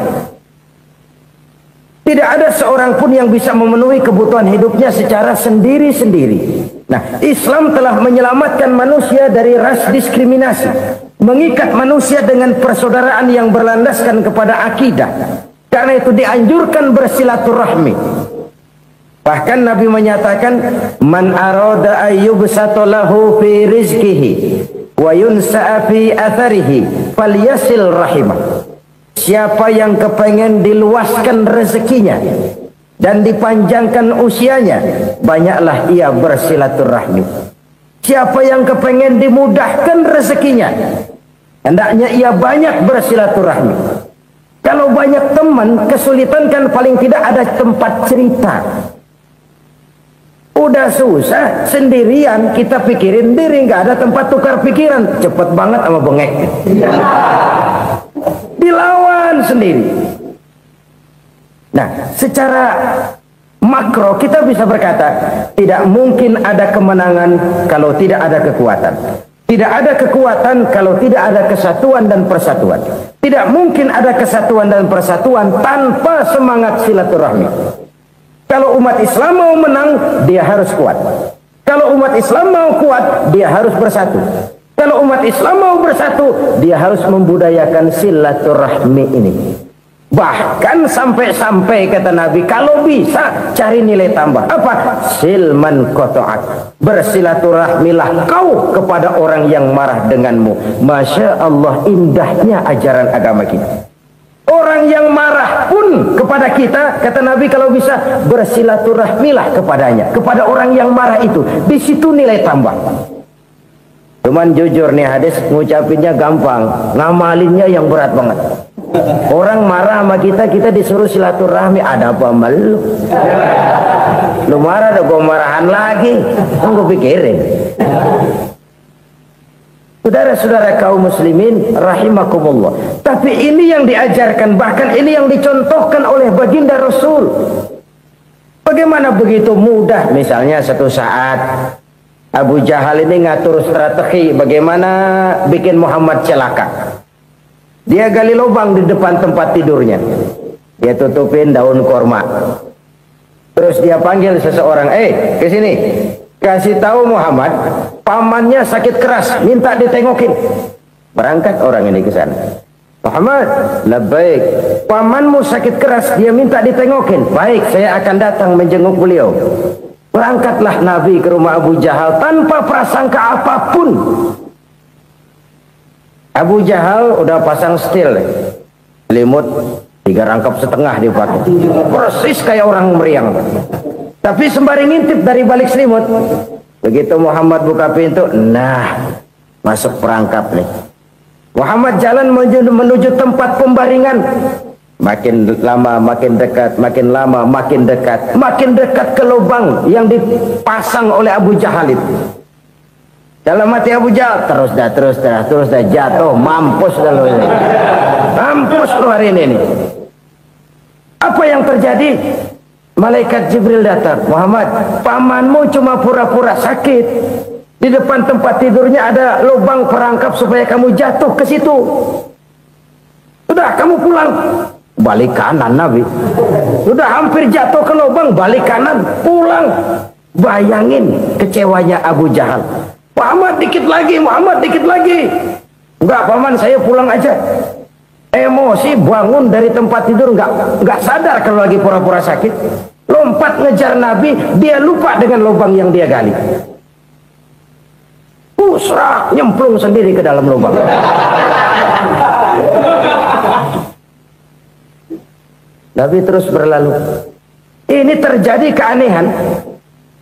A: Tidak ada seorang pun yang bisa memenuhi kebutuhan hidupnya secara sendiri-sendiri. Nah, Islam telah menyelamatkan manusia dari ras diskriminasi, mengikat manusia dengan persaudaraan yang berlandaskan kepada akidah. Karena itu dianjurkan bersilaturahmi. Bahkan Nabi menyatakan, man arada ayyubsata lahu fi rizqihi wa yunsa'a fi atharihi falyasil rahimah. Siapa yang kepengen diluaskan rezekinya dan dipanjangkan usianya, banyaklah ia bersilaturahmi. Siapa yang kepengen dimudahkan rezekinya, hendaknya ia banyak bersilaturahmi. Kalau banyak teman, kesulitan kan paling tidak ada tempat cerita. Udah susah sendirian, kita pikirin diri, nggak ada tempat tukar pikiran. Cepet banget sama bengek. Dilawan sendiri. Nah, secara makro kita bisa berkata, tidak mungkin ada kemenangan kalau tidak ada kekuatan. Tidak ada kekuatan kalau tidak ada kesatuan dan persatuan. Tidak mungkin ada kesatuan dan persatuan tanpa semangat silaturahmi. Kalau umat Islam mau menang, dia harus kuat. Kalau umat Islam mau kuat, dia harus bersatu. Kalau umat Islam mau bersatu, dia harus membudayakan silaturahmi ini. Bahkan sampai-sampai kata Nabi, kalau bisa cari nilai tambah. Apa? Silman qata'ak. Bersilaturahmilah kau kepada orang yang marah denganmu. Masya Allah, indahnya ajaran agama kita. Orang yang marah pun kepada kita, kata Nabi, kalau bisa bersilaturahmilah kepadanya, kepada orang yang marah itu. Di situ nilai tambah. Cuman jujur nih hadis ngucapinnya gampang, ngamalinnya yang berat banget. Orang marah sama kita disuruh silaturahmi, ada apa malu? Lu marah ada gua marahan lagi, tunggu pikirin. Saudara-saudara kaum muslimin rahimakumullah. Tapi ini yang diajarkan, bahkan ini yang dicontohkan oleh baginda Rasul. Bagaimana begitu mudah, misalnya satu saat Abu Jahal ini ngatur strategi bagaimana bikin Muhammad celaka. Dia gali lubang di depan tempat tidurnya. Dia tutupin daun korma. Terus dia panggil seseorang, ke sini. Kasih tahu Muhammad, pamannya sakit keras, minta ditengokin. Berangkat orang ini ke sana. Muhammad, labbaik. Pamanmu sakit keras, dia minta ditengokin. Baik, saya akan datang menjenguk beliau. Berangkatlah Nabi ke rumah Abu Jahal tanpa prasangka apapun. Abu Jahal udah pasang setil, selimut 3 rangkap setengah dipakai, persis kayak orang meriang. Tapi sembari ngintip dari balik selimut, begitu Muhammad buka pintu, nah masuk perangkap nih. Muhammad jalan menuju tempat pembaringan. Makin lama makin dekat, makin lama makin dekat, makin dekat ke lubang yang dipasang oleh Abu Jahal itu. Dalam hati Abu Jahal, terus dah jatuh, mampus dah lo ini. Mampus lo hari ini nih. Apa yang terjadi? Malaikat Jibril datang. Muhammad, pamanmu cuma pura-pura sakit. Di depan tempat tidurnya ada lubang perangkap supaya kamu jatuh ke situ. Sudah, kamu pulang. Balik kanan Nabi. Sudah hampir jatuh ke lubang, balik kanan, pulang. Bayangin kecewanya Abu Jahal. Muhammad dikit lagi, Muhammad dikit lagi. Enggak paman, saya pulang aja. Emosi, bangun dari tempat tidur, enggak sadar kalau lagi pura-pura sakit. Lompat ngejar Nabi, dia lupa dengan lubang yang dia gali. Pusrak, nyemplung sendiri ke dalam lubang. Nabi terus berlalu. Ini terjadi keanehan.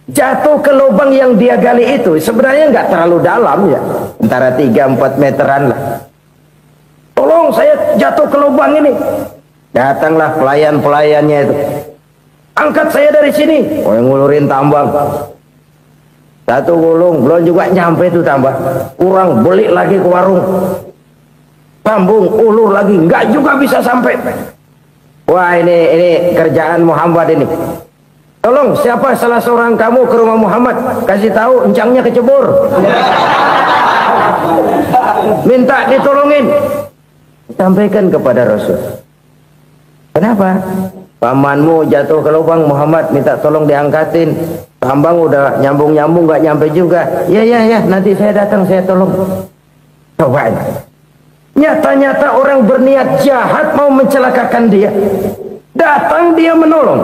A: Jatuh ke lubang yang dia gali itu sebenarnya nggak terlalu dalam ya, antara 3-4 meteran lah. Tolong, saya jatuh ke lubang ini. Datanglah pelayan-pelayannya itu. Angkat saya dari sini. Oh, yang ngulurin tambang. Satu gulung, belum juga nyampe itu tambang. Kurang, beli lagi ke warung. Sambung, ulur lagi, nggak juga bisa sampai. Wah, ini kerjaan Muhammad ini. Tolong, siapa salah seorang kamu ke rumah Muhammad, kasih tahu encangnya kecebur. Minta ditolongin. Sampaikan kepada Rasul. Kenapa? Pamanmu jatuh ke lubang, Muhammad minta tolong diangkatin. Tambang udah nyambung-nyambung nggak nyampe juga. Ya, nanti saya datang, saya tolong. Coba ini. Nyata-nyata orang berniat jahat mau mencelakakan dia. Datang dia menolong.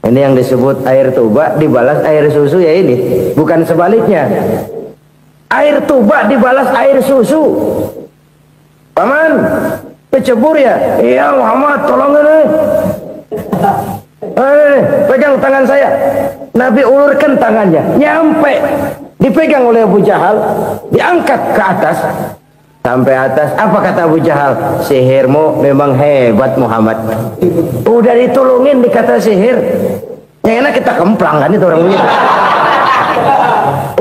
A: Ini yang disebut air tuba dibalas air susu ya ini. Bukan sebaliknya. Air tuba dibalas air susu. Paman, kecebur ya? Iya Muhammad, tolong ini. Pegang tangan saya. Nabi ulurkan tangannya. Nyampe. Dipegang oleh Abu Jahal. Diangkat ke atas. Sampai atas, apa kata Abu Jahal? Sihirmu memang hebat Muhammad. Udah ditolongin dikata sihir. Yang enak kita kemplang kan itu orang begitu.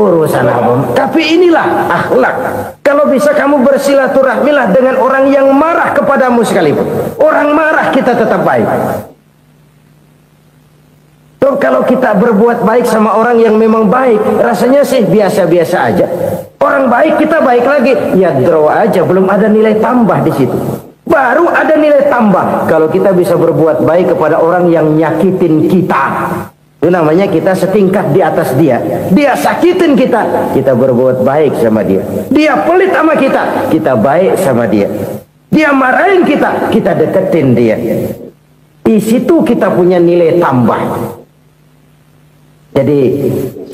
A: Urusan apa? Tapi inilah akhlak. Kalau bisa kamu bersilaturahmilah dengan orang yang marah kepadamu sekalipun. Orang marah kita tetap baik. So, kalau kita berbuat baik sama orang yang memang baik, rasanya sih biasa-biasa aja. Orang baik kita baik lagi, ya draw aja, belum ada nilai tambah di situ. Baru ada nilai tambah kalau kita bisa berbuat baik kepada orang yang nyakitin kita. Itu namanya kita setingkat di atas dia. Dia sakitin kita, kita berbuat baik sama dia. Dia pelit sama kita, kita baik sama dia. Dia marahin kita, kita deketin dia. Di situ kita punya nilai tambah. Jadi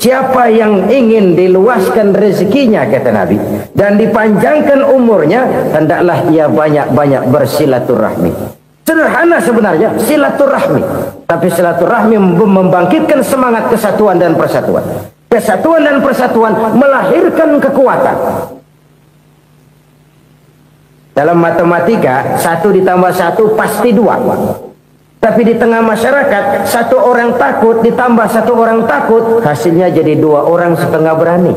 A: siapa yang ingin diluaskan rezekinya kata Nabi dan dipanjangkan umurnya, hendaklah ia banyak-banyak bersilaturahmi. Sederhana sebenarnya silaturahmi, tapi silaturahmi membangkitkan semangat kesatuan dan persatuan. Kesatuan dan persatuan melahirkan kekuatan. Dalam matematika 1 ditambah 1 pasti 2. Tapi di tengah masyarakat, 1 orang takut ditambah 1 orang takut, hasilnya jadi 2 orang setengah berani.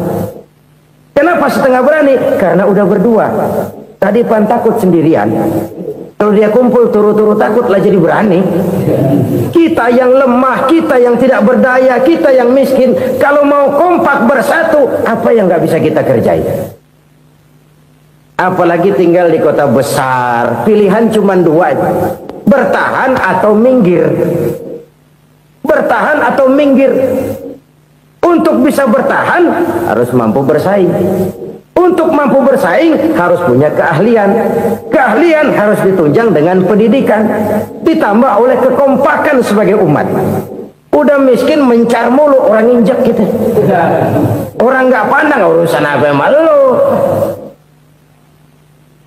A: Kenapa setengah berani? Karena udah berdua. Tadi pan takut sendirian. Kalau dia kumpul turu-turu takutlah jadi berani. Kita yang lemah, kita yang tidak berdaya, kita yang miskin, kalau mau kompak bersatu, apa yang nggak bisa kita kerjain? Apalagi tinggal di kota besar, pilihan cuma 2. Bertahan atau minggir. Bertahan atau minggir. Untuk bisa bertahan harus mampu bersaing. Untuk mampu bersaing harus punya keahlian. Keahlian harus ditunjang dengan pendidikan, ditambah oleh kekompakan sebagai umat. Udah miskin mencar mulu, orang injak kita. Orang nggak pandang urusan apa malu.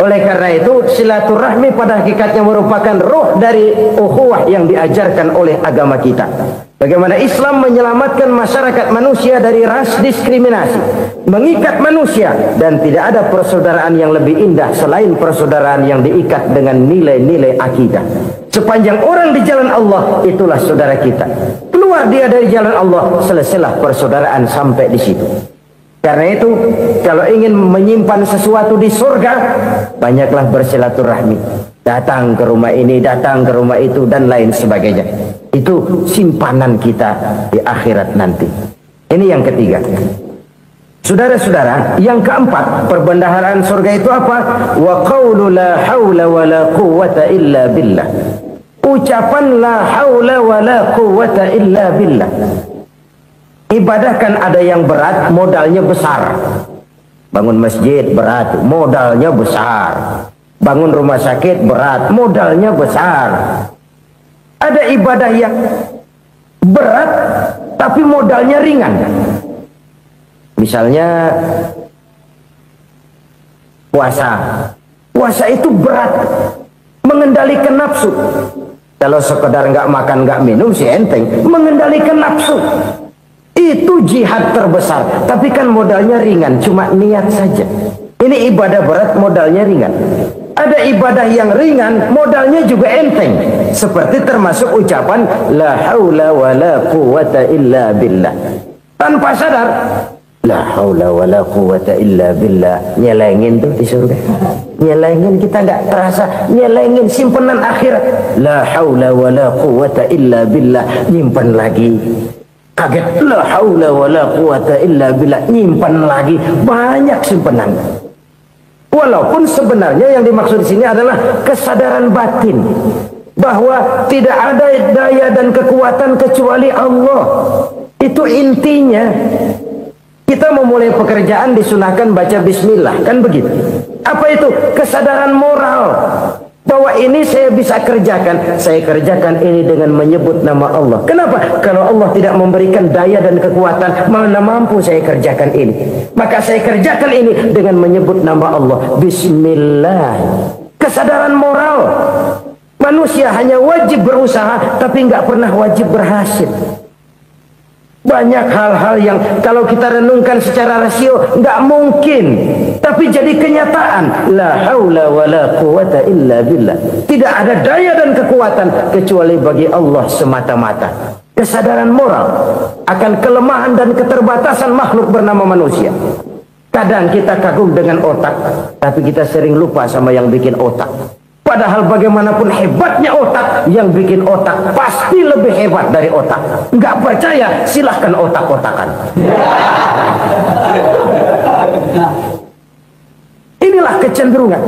A: Oleh karena itu silaturahmi pada hakikatnya merupakan roh dari ukhuwah yang diajarkan oleh agama kita. Bagaimana Islam menyelamatkan masyarakat manusia dari ras diskriminasi, mengikat manusia, dan tidak ada persaudaraan yang lebih indah selain persaudaraan yang diikat dengan nilai-nilai akidah. Sepanjang orang di jalan Allah, itulah saudara kita. Keluar dia dari jalan Allah, selesailah persaudaraan sampai di situ. Karena itu, kalau ingin menyimpan sesuatu di surga, banyaklah bersilaturahmi. Datang ke rumah ini, datang ke rumah itu, dan lain sebagainya. Itu simpanan kita di akhirat nanti. Ini yang ketiga. Saudara-saudara, yang keempat, perbendaharaan surga itu apa? Wa qawlu la hawla wa la quwwata illa billah. Ucapan la hawla wa la quwwata illa billah. Ibadah kan ada yang berat, modalnya besar. Bangun masjid berat, modalnya besar. Bangun rumah sakit berat, modalnya besar. Ada ibadah yang berat, tapi modalnya ringan. Misalnya puasa. Puasa itu berat, mengendalikan nafsu. Kalau sekedar nggak makan nggak minum sih enteng. Mengendalikan nafsu itu jihad terbesar. Tapi kan modalnya ringan, cuma niat saja. Ini ibadah berat, modalnya ringan. Ada ibadah yang ringan, modalnya juga enteng. Seperti termasuk ucapan la haula wa la quwwata illa billah. Tanpa sadar, la haula wa la quwwata illa billah. Nyelengin tuh di surga. Nyelengin, kita nggak terasa. Nyelengin simpenan akhirat. La haula wa la quwwata illa billah. Nyimpan lagi. Kaget, la haula wa la quwwata illa billah. Nyimpan lagi. Banyak simpenan. Walaupun sebenarnya yang dimaksud di sini adalah kesadaran batin bahwa tidak ada daya dan kekuatan kecuali Allah. Itu intinya. Kita memulai pekerjaan disunahkan baca bismillah, kan begitu? Apa itu? Kesadaran moral bahwa ini saya bisa kerjakan. Saya kerjakan ini dengan menyebut nama Allah. Kenapa? Kalau Allah tidak memberikan daya dan kekuatan, mana mampu saya kerjakan ini. Maka saya kerjakan ini dengan menyebut nama Allah. Bismillah. Kesadaran moral. Manusia hanya wajib berusaha, tapi nggak pernah wajib berhasil. Banyak hal-hal yang kalau kita renungkan secara rasio nggak mungkin, tapi jadi kenyataan. La haula wa la quwwata illa billah. Tidak ada daya dan kekuatan kecuali bagi Allah semata-mata. Kesadaran moral akan kelemahan dan keterbatasan makhluk bernama manusia. Kadang kita kagum dengan otak, tapi kita sering lupa sama yang bikin otak. Padahal bagaimanapun hebatnya otak, yang bikin otak pasti lebih hebat dari otak. Nggak percaya, silahkan otak-otakan. Inilah kecenderungan.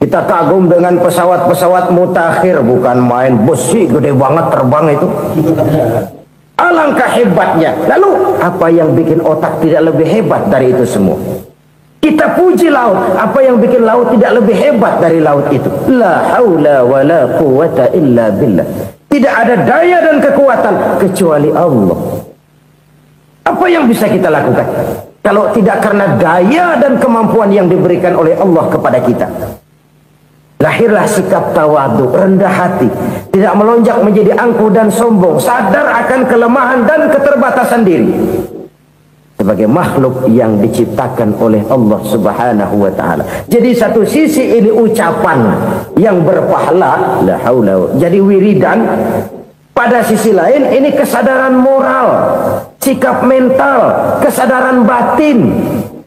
A: Kita kagum dengan pesawat-pesawat mutakhir, bukan main besi gede banget terbang itu. Alangkah hebatnya. Lalu apa yang bikin otak tidak lebih hebat dari itu semua? Kita puji laut, apa yang bikin laut tidak lebih hebat dari laut itu? La haula wa la quwwata illa billah. Tidak ada daya dan kekuatan kecuali Allah. Apa yang bisa kita lakukan kalau tidak karena daya dan kemampuan yang diberikan oleh Allah kepada kita? Lahirlah sikap tawadu, rendah hati, tidak melonjak menjadi angkuh dan sombong, sadar akan kelemahan dan keterbatasan diri. Sebagai makhluk yang diciptakan oleh Allah Subhanahu wa ta'ala. Jadi satu sisi ini ucapan yang berpahala, la haula, jadi wiridan. Pada sisi lain ini kesadaran moral, sikap mental, kesadaran batin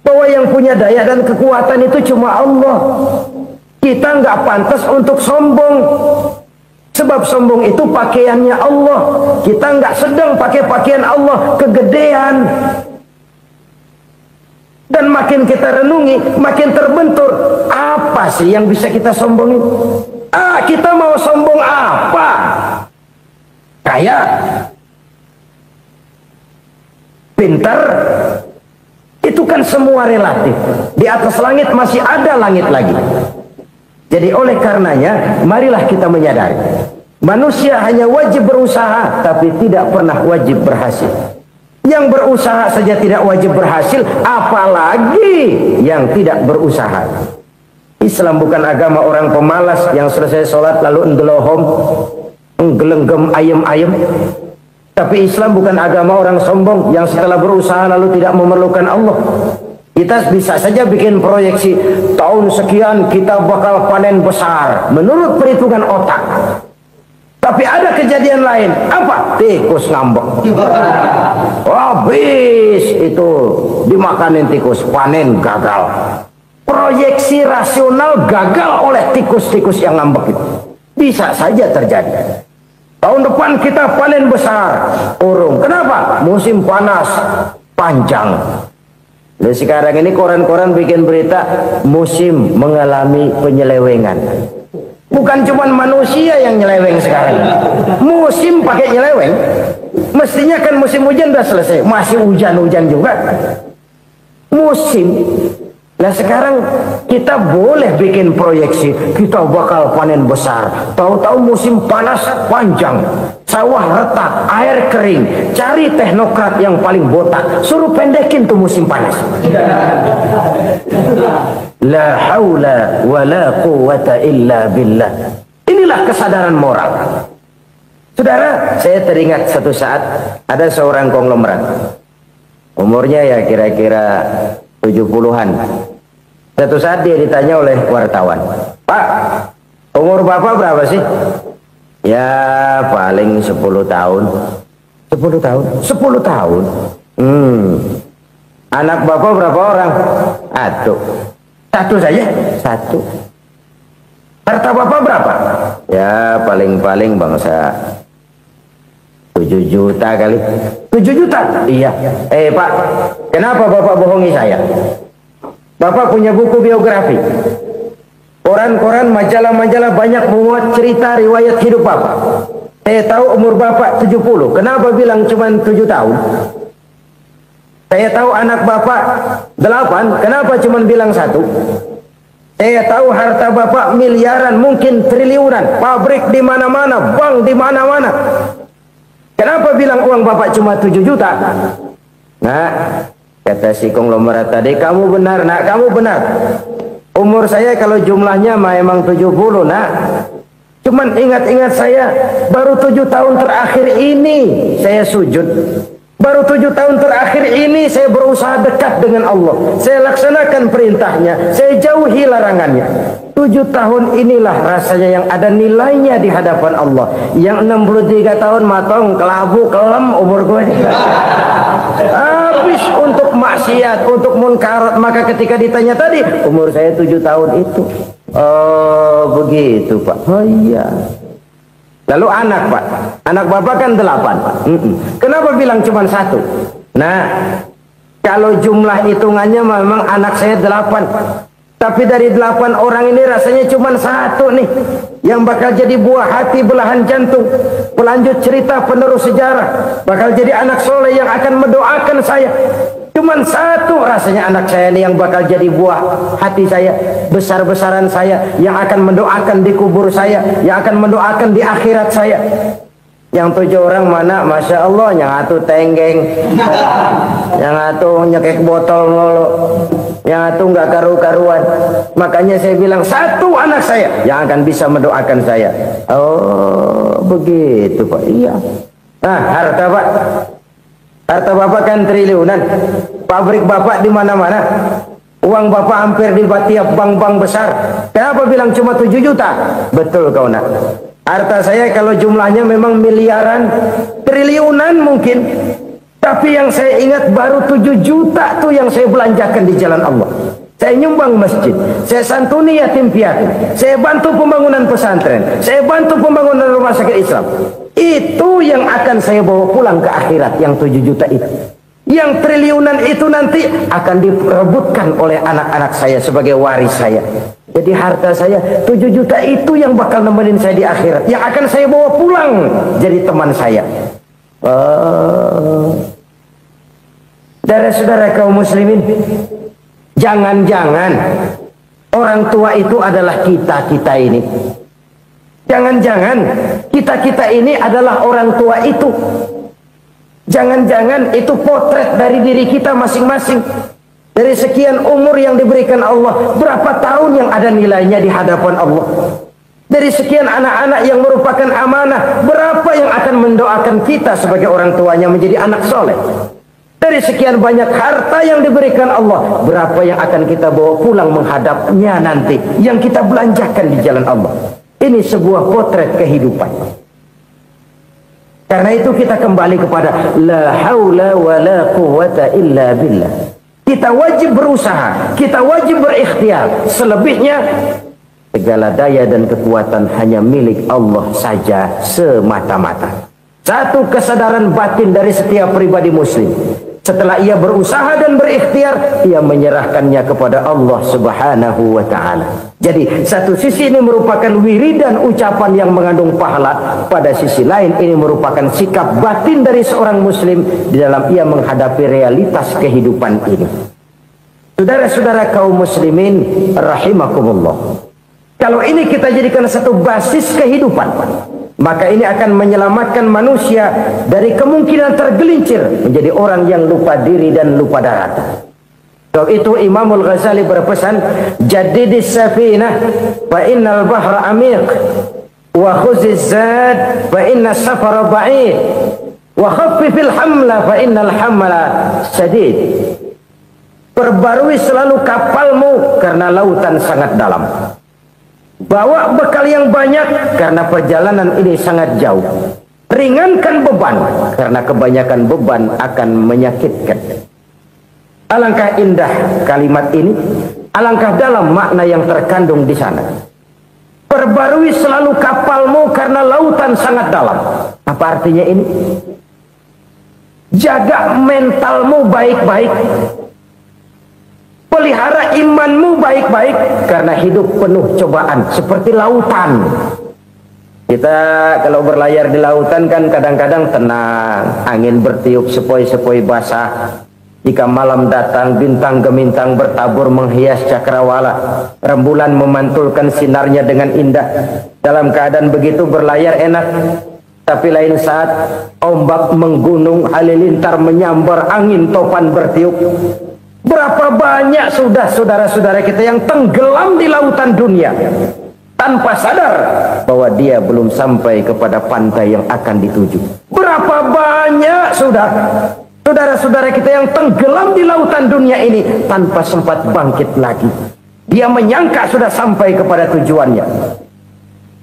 A: bahwa yang punya daya dan kekuatan itu cuma Allah. Kita nggak pantas untuk sombong. Sebab sombong itu pakaiannya Allah. Kita nggak sedang pakai pakaian Allah, kegedean. Dan makin kita renungi, makin terbentur. Apa sih yang bisa kita sombongin? Kita mau sombong apa? Kaya? Pintar? Itu kan semua relatif. Di atas langit masih ada langit lagi. Jadi oleh karenanya, marilah kita menyadari. Manusia hanya wajib berusaha, tapi tidak pernah wajib berhasil. Yang berusaha saja tidak wajib berhasil, apalagi yang tidak berusaha. Islam bukan agama orang pemalas yang selesai sholat lalu endelohom, nggelenggem ayem-ayem. Tapi Islam bukan agama orang sombong yang setelah berusaha lalu tidak memerlukan Allah. Kita bisa saja bikin proyeksi, tahun sekian kita bakal panen besar menurut perhitungan otak. Tapi ada kejadian lain. Apa? Tikus ngambek. Habis itu dimakanin tikus, panen gagal. Proyeksi rasional gagal oleh tikus-tikus yang ngambek itu. Bisa saja terjadi. Tahun depan kita panen besar, urung. Kenapa? Musim panas panjang. Dan sekarang ini koran-koran bikin berita musim mengalami penyelewengan. Bukan cuma manusia yang nyeleweng sekarang. Musim pakai nyeleweng. Mestinya kan musim hujan udah selesai, masih hujan-hujan juga. Musim. Nah sekarang kita boleh bikin proyeksi, kita bakal panen besar. Tahu-tahu musim panas panjang, sawah retak, air kering. Cari teknokrat yang paling botak, suruh pendekin tuh musim panas. La haula wa la quwata illa billah. Inilah kesadaran moral. Saudara, saya teringat satu saat ada seorang konglomerat. Umurnya ya kira-kira 70-an. Satu saat dia ditanya oleh wartawan, "Pak, umur Bapak berapa sih?" "Ya paling 10 tahun." 10 tahun? 10 tahun? Anak Bapak berapa orang? Satu. Satu saja? Satu. Harta Bapak berapa? Ya paling-paling bangsa 7 juta kali. 7 juta? Iya. Pak, kenapa Bapak bohongi saya? Bapak punya buku biografi. Koran-koran, majalah-majalah banyak memuat cerita riwayat hidup Bapak. Saya tahu umur Bapak 70. Kenapa bilang cuma 7 tahun? Saya tahu anak Bapak 8. Kenapa cuma bilang 1? Saya tahu harta Bapak miliaran, mungkin triliunan. Pabrik di mana-mana, bank di mana-mana. Kenapa bilang uang Bapak cuma 7 juta? Nah, kata si konglomerat tadi, "Kamu benar nak, kamu benar. Umur saya kalau jumlahnya memang 70 nak. Cuman ingat-ingat saya, baru 7 tahun terakhir ini saya sujud. Baru 7 tahun terakhir ini saya berusaha dekat dengan Allah. Saya laksanakan perintahnya, saya jauhi larangannya. 7 tahun inilah rasanya yang ada nilainya di hadapan Allah. Yang 63 tahun matong, kelabu, kelem umur gue. Habis untuk maksiat, untuk munkarat. Maka ketika ditanya tadi, umur saya 7 tahun itu. Oh begitu Pak. Oh iya. Lalu anak Pak, anak Bapak kan 8 Pak. Kenapa bilang cuma 1? Nah, kalau jumlah hitungannya memang anak saya 8. Tapi dari 8 orang ini rasanya cuma 1 nih yang bakal jadi buah hati, belahan jantung, pelanjut cerita, penerus sejarah, bakal jadi anak soleh yang akan mendoakan saya. Cuman 1 rasanya anak saya ini yang bakal jadi buah hati saya, besar-besaran saya, yang akan mendoakan di kubur saya, yang akan mendoakan di akhirat saya. Yang 7 orang mana? Masya Allah, yang 1 tenggeng, yang 1 nyekek botol mulu, yang 1 nggak karu-karuan. Makanya saya bilang 1 anak saya yang akan bisa mendoakan saya. Oh begitu Pak. Iya. Nah harta Pak, harta Bapak kan triliunan. Pabrik Bapak di mana-mana. Uang Bapak hampir di tiap bank-bank besar. Kenapa bilang cuma 7 juta? Betul kau nak. Harta saya kalau jumlahnya memang miliaran, triliunan mungkin. Tapi yang saya ingat baru 7 juta tuh yang saya belanjakan di jalan Allah. Saya nyumbang masjid, saya santuni yatim piatu, saya bantu pembangunan pesantren, saya bantu pembangunan rumah sakit Islam. Itu yang akan saya bawa pulang ke akhirat, yang 7 juta itu. Yang triliunan itu nanti akan diperebutkan oleh anak-anak saya sebagai waris saya. Jadi harta saya 7 juta itu yang bakal nemenin saya di akhirat, yang akan saya bawa pulang jadi teman saya. Saudara-saudara kaum muslimin, jangan-jangan orang tua itu adalah kita-kita ini. Jangan-jangan kita-kita ini adalah orang tua itu. Jangan-jangan itu potret dari diri kita masing-masing. Dari sekian umur yang diberikan Allah, berapa tahun yang ada nilainya di hadapan Allah? Dari sekian anak-anak yang merupakan amanah, berapa yang akan mendoakan kita sebagai orang tuanya menjadi anak soleh? Dari sekian banyak harta yang diberikan Allah, berapa yang akan kita bawa pulang menghadapnya nanti, yang kita belanjakan di jalan Allah? Ini sebuah potret kehidupan. Karena itu kita kembali kepada la haula wa la quwata illa billah. Kita wajib berusaha, kita wajib berikhtiar. Selebihnya segala daya dan kekuatan hanya milik Allah saja semata-mata. Satu kesadaran batin dari setiap pribadi muslim. Setelah ia berusaha dan berikhtiar, ia menyerahkannya kepada Allah Subhanahu wa ta'ala. Jadi satu sisi ini merupakan wiridan ucapan yang mengandung pahala, pada sisi lain ini merupakan sikap batin dari seorang muslim di dalam ia menghadapi realitas kehidupan ini. Saudara-saudara kaum muslimin rahimakumullah, kalau ini kita jadikan satu basis kehidupan, maka ini akan menyelamatkan manusia dari kemungkinan tergelincir menjadi orang yang lupa diri dan lupa darat. Sebab itu Imamul Ghazali berpesan, "Jaddidis safinah fa innal bahra amiq, wa khuziz zad fa inna safara ba'id, wa khaffifil hamla fa innal hamla sadid." Perbarui selalu kapalmu karena lautan sangat dalam. Bawa bekal yang banyak karena perjalanan ini sangat jauh. Ringankan beban karena kebanyakan beban akan menyakitkan. Alangkah indah kalimat ini, alangkah dalam makna yang terkandung di sana. Perbarui selalu kapalmu karena lautan sangat dalam. Apa artinya ini? Jaga mentalmu baik-baik. Pelihara imanmu baik-baik, karena hidup penuh cobaan seperti lautan. Kita kalau berlayar di lautan kan kadang-kadang tenang, angin bertiup sepoi-sepoi basah. Jika malam datang, bintang gemintang bertabur menghias cakrawala, rembulan memantulkan sinarnya dengan indah. Dalam keadaan begitu berlayar enak. Tapi lain saat ombak menggunung, halilintar menyambar, angin topan bertiup. Berapa banyak sudah saudara-saudara kita yang tenggelam di lautan dunia tanpa sadar bahwa dia belum sampai kepada pantai yang akan dituju. Berapa banyak sudah saudara-saudara kita yang tenggelam di lautan dunia ini tanpa sempat bangkit lagi. Dia menyangka sudah sampai kepada tujuannya.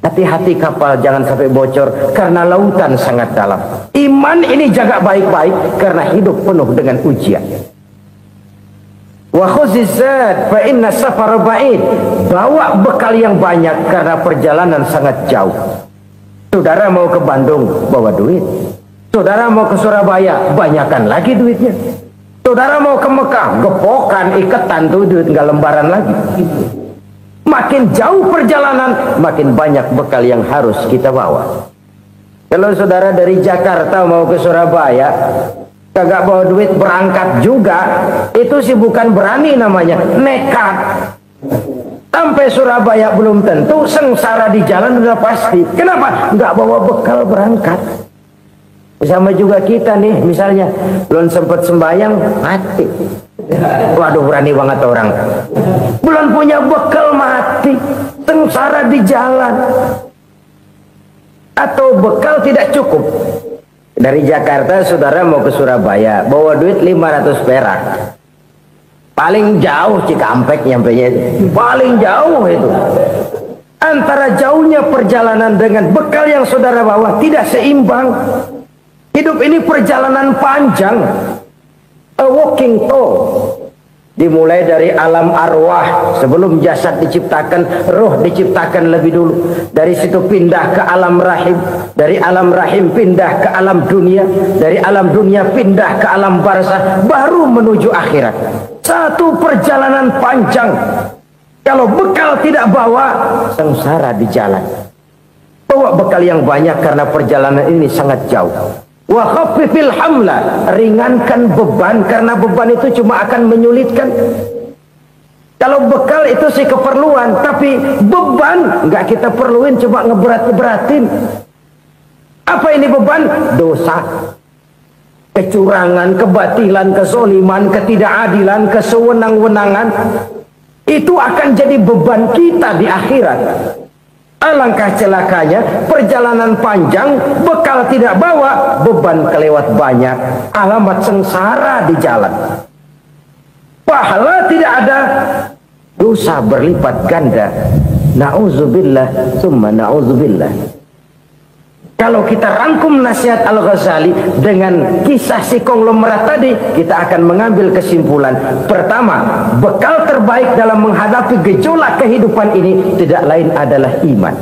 A: Hati-hati kapal jangan sampai bocor karena lautan sangat dalam. Iman ini jaga baik-baik karena hidup penuh dengan ujian. Wa khuziz zad fa inna safara ba'id. Bawa bekal yang banyak karena perjalanan sangat jauh. Saudara mau ke Bandung, bawa duit. Saudara mau ke Surabaya, banyakkan lagi duitnya. Saudara mau ke Mekah, gepokan, iketan tuh duit nggak lembaran lagi. Makin jauh perjalanan, makin banyak bekal yang harus kita bawa. Kalau saudara dari Jakarta mau ke Surabaya, kagak bawa duit berangkat juga, itu sih bukan berani namanya, nekat. Sampai Surabaya belum tentu, sengsara di jalan udah pasti. Kenapa? Nggak bawa bekal berangkat. Sama juga kita nih, misalnya belum sempat sembahyang, mati. Waduh, berani banget orang. Belum punya bekal, mati. Sengsara di jalan. Atau bekal tidak cukup. Dari Jakarta saudara mau ke Surabaya, bawa duit 500 perak. Paling jauh Cikampek nyampenya itu. Paling jauh itu. Antara jauhnya perjalanan dengan bekal yang saudara bawa tidak seimbang. Hidup ini perjalanan panjang. A walking tour. Dimulai dari alam arwah, sebelum jasad diciptakan, roh diciptakan lebih dulu. Dari situ pindah ke alam rahim, dari alam rahim pindah ke alam dunia, dari alam dunia pindah ke alam barzah, baru menuju akhirat. Satu perjalanan panjang. Kalau bekal tidak bawa, sengsara di jalan. Bawa bekal yang banyak karena perjalanan ini sangat jauh. Wa khaffifil hamla, ringankan beban karena beban itu cuma akan menyulitkan. Kalau bekal itu sih keperluan, tapi beban nggak kita perluin, cuma ngeberat-beratin. Apa ini beban? Dosa, kecurangan, kebatilan, kezoliman, ketidakadilan, kesewenang-wenangan. Itu akan jadi beban kita di akhirat. Alangkah celakanya, perjalanan panjang, bekal tidak bawa, beban kelewat banyak, alamat sengsara di jalan. Pahala tidak ada, dosa berlipat ganda. Na'udzubillah, summa na'udzubillah. Kalau kita rangkum nasihat Al-Ghazali dengan kisah si konglomerat tadi, kita akan mengambil kesimpulan. Pertama, bekal terbaik dalam menghadapi gejolak kehidupan ini tidak lain adalah iman.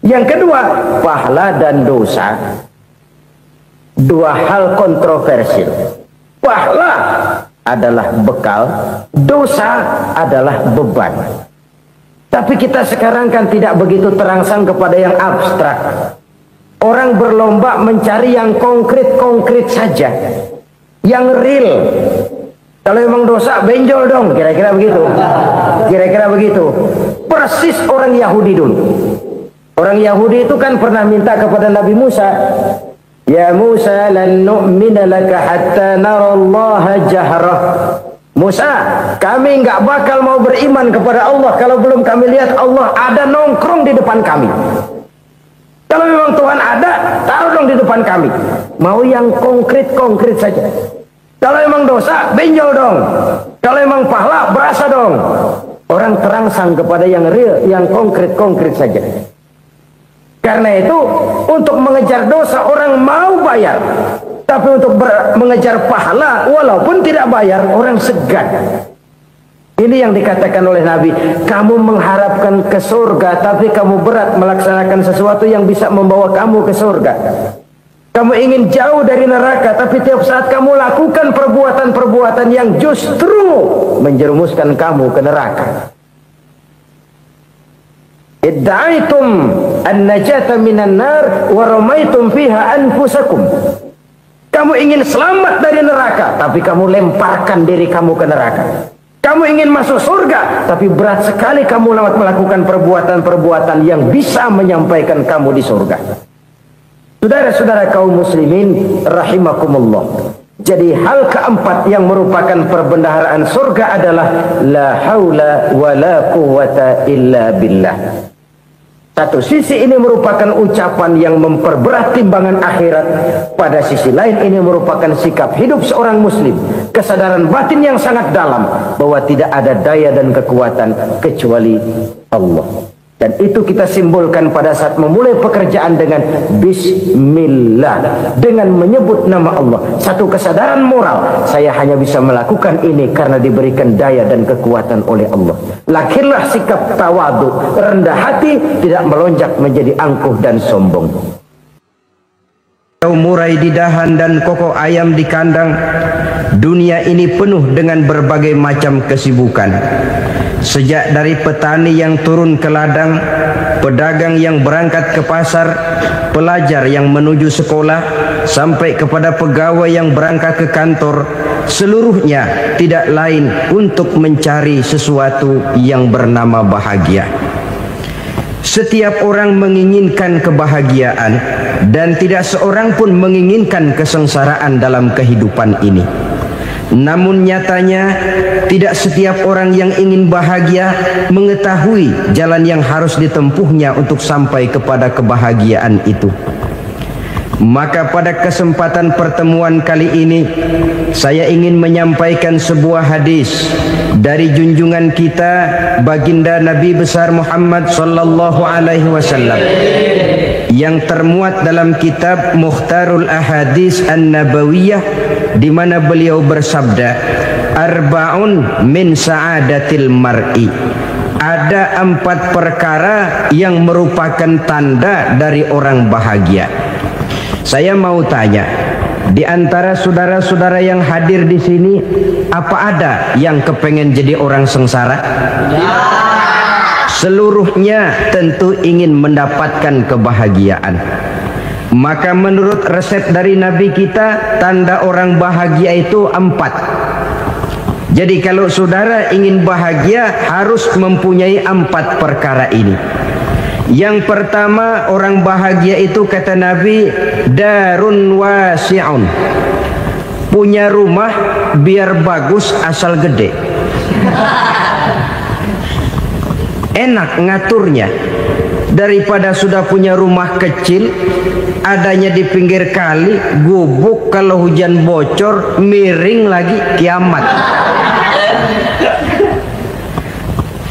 A: Yang kedua, pahala dan dosa. Dua hal kontroversial. Pahala adalah bekal, dosa adalah beban. Tapi kita sekarang kan tidak begitu terangsang kepada yang abstrak. Orang berlomba mencari yang konkret-konkret saja, yang real. Kalau memang dosa, benjol dong, kira-kira begitu. Kira-kira begitu. Persis orang Yahudi dulu. Orang Yahudi itu kan pernah minta kepada Nabi Musa, ya Musa, lan nu'mina laka hatta narallaha jahrah. Musa, kami nggak bakal mau beriman kepada Allah kalau belum kami lihat Allah ada nongkrong di depan kami. Kalau memang Tuhan ada, taruh dong di depan kami. Mau yang konkret-konkret saja. Kalau memang dosa, benjol dong. Kalau memang pahala, berasa dong. Orang terangsang kepada yang real, yang konkret-konkret saja. Karena itu, untuk mengejar dosa orang mau bayar. Tapi untuk mengejar pahala, walaupun tidak bayar, orang segan. Ini yang dikatakan oleh Nabi, kamu mengharapkan ke surga, tapi kamu berat melaksanakan sesuatu yang bisa membawa kamu ke surga. Kamu ingin jauh dari neraka, tapi tiap saat kamu lakukan perbuatan-perbuatan yang justru menjerumuskan kamu ke neraka. Idda'aitum an-najata minan nar wa ramaitum fiha anfusakum. Kamu ingin selamat dari neraka, tapi kamu lemparkan diri kamu ke neraka. Kamu ingin masuk surga, tapi berat sekali kamu melakukan perbuatan-perbuatan yang bisa menyampaikan kamu di surga. Saudara-saudara kaum muslimin rahimakumullah. Jadi hal keempat yang merupakan perbendaharaan surga adalah la haula wa la quwwata illa billah. Satu sisi ini merupakan ucapan yang memperberat timbangan akhirat. Pada sisi lain ini merupakan sikap hidup seorang muslim. Kesadaran batin yang sangat dalam bahwa tidak ada daya dan kekuatan kecuali Allah. Dan itu kita simbolkan pada saat memulai pekerjaan dengan Bismillah, dengan menyebut nama Allah. Satu kesadaran moral, saya hanya bisa melakukan ini karena diberikan daya dan kekuatan oleh Allah. Lahirlah sikap tawadu, rendah hati, tidak melonjak menjadi angkuh dan sombong. Murai di dahan dan koko ayam di kandang. Dunia ini penuh dengan berbagai macam kesibukan. Sejak dari petani yang turun ke ladang, pedagang yang berangkat ke pasar, pelajar yang menuju sekolah, sampai kepada pegawai yang berangkat ke kantor, seluruhnya tidak lain untuk mencari sesuatu yang bernama bahagia. Setiap orang menginginkan kebahagiaan dan tidak seorang pun menginginkan kesengsaraan dalam kehidupan ini. Namun nyatanya tidak setiap orang yang ingin bahagia mengetahui jalan yang harus ditempuhnya untuk sampai kepada kebahagiaan itu. Maka pada kesempatan pertemuan kali ini saya ingin menyampaikan sebuah hadis dari junjungan kita baginda Nabi besar Muhammad sallallahu alaihi wasallam yang termuat dalam kitab Mukhtarul Ahadits An-Nabawiyah, di mana beliau bersabda, arba'un min sa'adatil mar'i. Ada 4 perkara yang merupakan tanda dari orang bahagia. Saya mau tanya, di antara saudara-saudara yang hadir di sini, apa ada yang kepengen jadi orang sengsara? Ya. Seluruhnya tentu ingin mendapatkan kebahagiaan. Maka menurut resep dari Nabi kita, tanda orang bahagia itu 4. Jadi kalau saudara ingin bahagia, harus mempunyai 4 perkara ini. Yang pertama, orang bahagia itu kata Nabi, darun wasi'un. Punya rumah biar bagus asal gede. Enak ngaturnya. Daripada sudah punya rumah kecil, adanya di pinggir kali, gubuk, kalau hujan bocor, miring lagi, kiamat.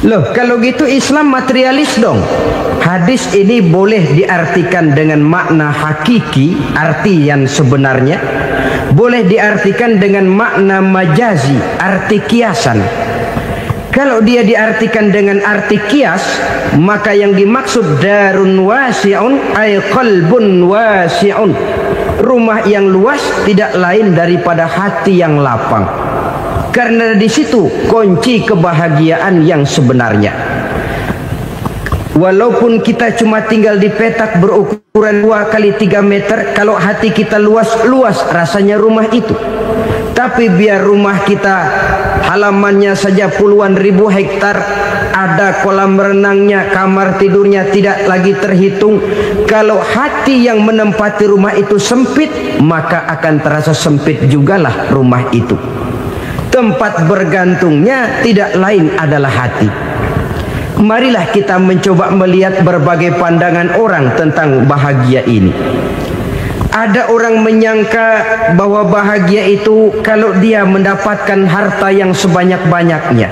A: Loh, kalau gitu Islam materialis dong. Hadis ini boleh diartikan dengan makna hakiki, arti yang sebenarnya. Boleh diartikan dengan makna majazi, arti kiasan. Kalau dia diartikan dengan arti kias, maka yang dimaksud darun wasi'un ay qalbun wasi'un. Rumah yang luas tidak lain daripada hati yang lapang. Karena di situ kunci kebahagiaan yang sebenarnya. Walaupun kita cuma tinggal di petak berukuran 2 kali 3 meter, kalau hati kita luas rasanya rumah itu. Tapi biar rumah kita halamannya saja puluhan ribu hektar, ada kolam renangnya, kamar tidurnya tidak lagi terhitung. Kalau hati yang menempati rumah itu sempit, maka akan terasa sempit jugalah rumah itu. Tempat bergantungnya tidak lain adalah hati. Marilah kita mencoba melihat berbagai pandangan orang tentang bahagia ini. Ada orang menyangka bahwa bahagia itu kalau dia mendapatkan harta yang sebanyak-banyaknya.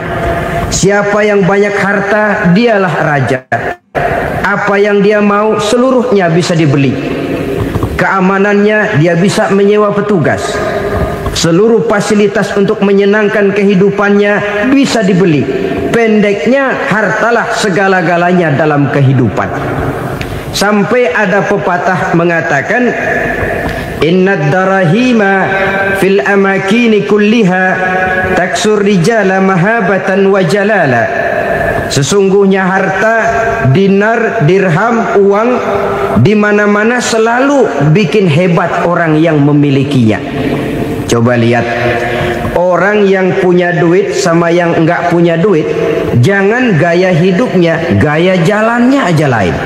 A: Siapa yang banyak harta, dialah raja. Apa yang dia mau, seluruhnya bisa dibeli. Keamanannya, dia bisa menyewa petugas. Seluruh fasilitas untuk menyenangkan kehidupannya bisa dibeli. Pendeknya, hartalah segala-galanya dalam kehidupan. Sampai ada pepatah mengatakan, innad darahima fil amakini kulliha taksur rijala mahabatan wa jalala. Sesungguhnya harta, dinar, dirham, uang di mana-mana selalu bikin hebat orang yang memilikinya. Coba lihat, orang yang punya duit sama yang enggak punya duit, jangan gaya hidupnya, gaya jalannya aja lain.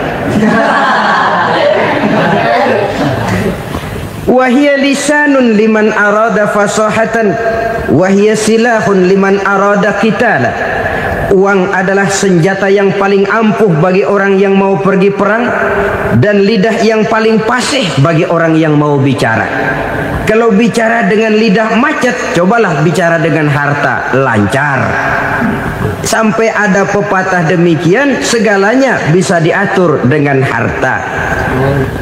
A: Wahia lisanun liman arada fasahatan, wahia silahun liman arada qitala. Uang adalah senjata yang paling ampuh bagi orang yang mau pergi perang, dan lidah yang paling fasih bagi orang yang mau bicara. Kalau bicara dengan lidah macet, cobalah bicara dengan harta, lancar. Sampai ada pepatah demikian, segalanya bisa diatur dengan harta.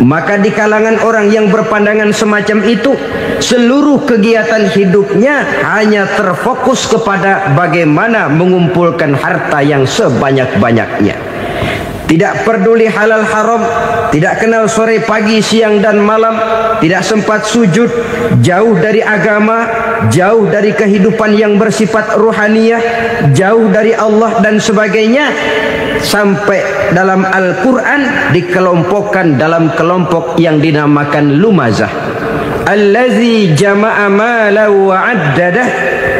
A: Maka di kalangan orang yang berpandangan semacam itu, seluruh kegiatan hidupnya hanya terfokus kepada bagaimana mengumpulkan harta yang sebanyak-banyaknya. Tidak peduli halal haram, tidak kenal sore pagi siang dan malam, tidak sempat sujud, jauh dari agama, jauh dari kehidupan yang bersifat ruhaniyah, jauh dari Allah dan sebagainya. Sampai dalam Al-Quran dikelompokkan dalam kelompok yang dinamakan lumazah. Allazi jama'a malahu wa addadah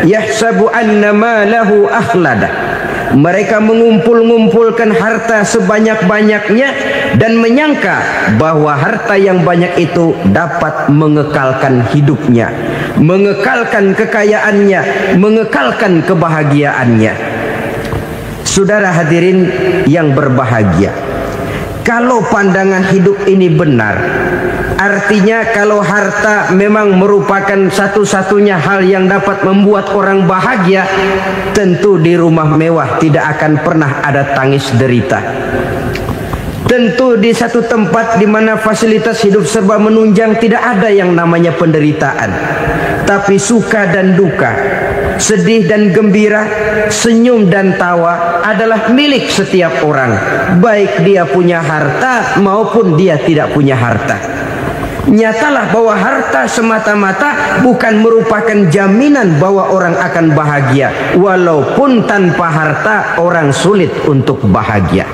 A: yahsabu anna malahu akhladah. Mereka mengumpul-ngumpulkan harta sebanyak-banyaknya dan menyangka bahwa harta yang banyak itu dapat mengekalkan hidupnya, mengekalkan kekayaannya, mengekalkan kebahagiaannya. Saudara hadirin yang berbahagia, kalau pandangan hidup ini benar, artinya kalau harta memang merupakan satu-satunya hal yang dapat membuat orang bahagia, tentu di rumah mewah tidak akan pernah ada tangis derita. Tentu di satu tempat di mana fasilitas hidup serba menunjang tidak ada yang namanya penderitaan. Tapi suka dan duka, sedih dan gembira, senyum dan tawa adalah milik setiap orang, baik dia punya harta maupun dia tidak punya harta. Nyatalah bahwa harta semata-mata bukan merupakan jaminan bahwa orang akan bahagia. Walaupun tanpa harta orang sulit untuk bahagia.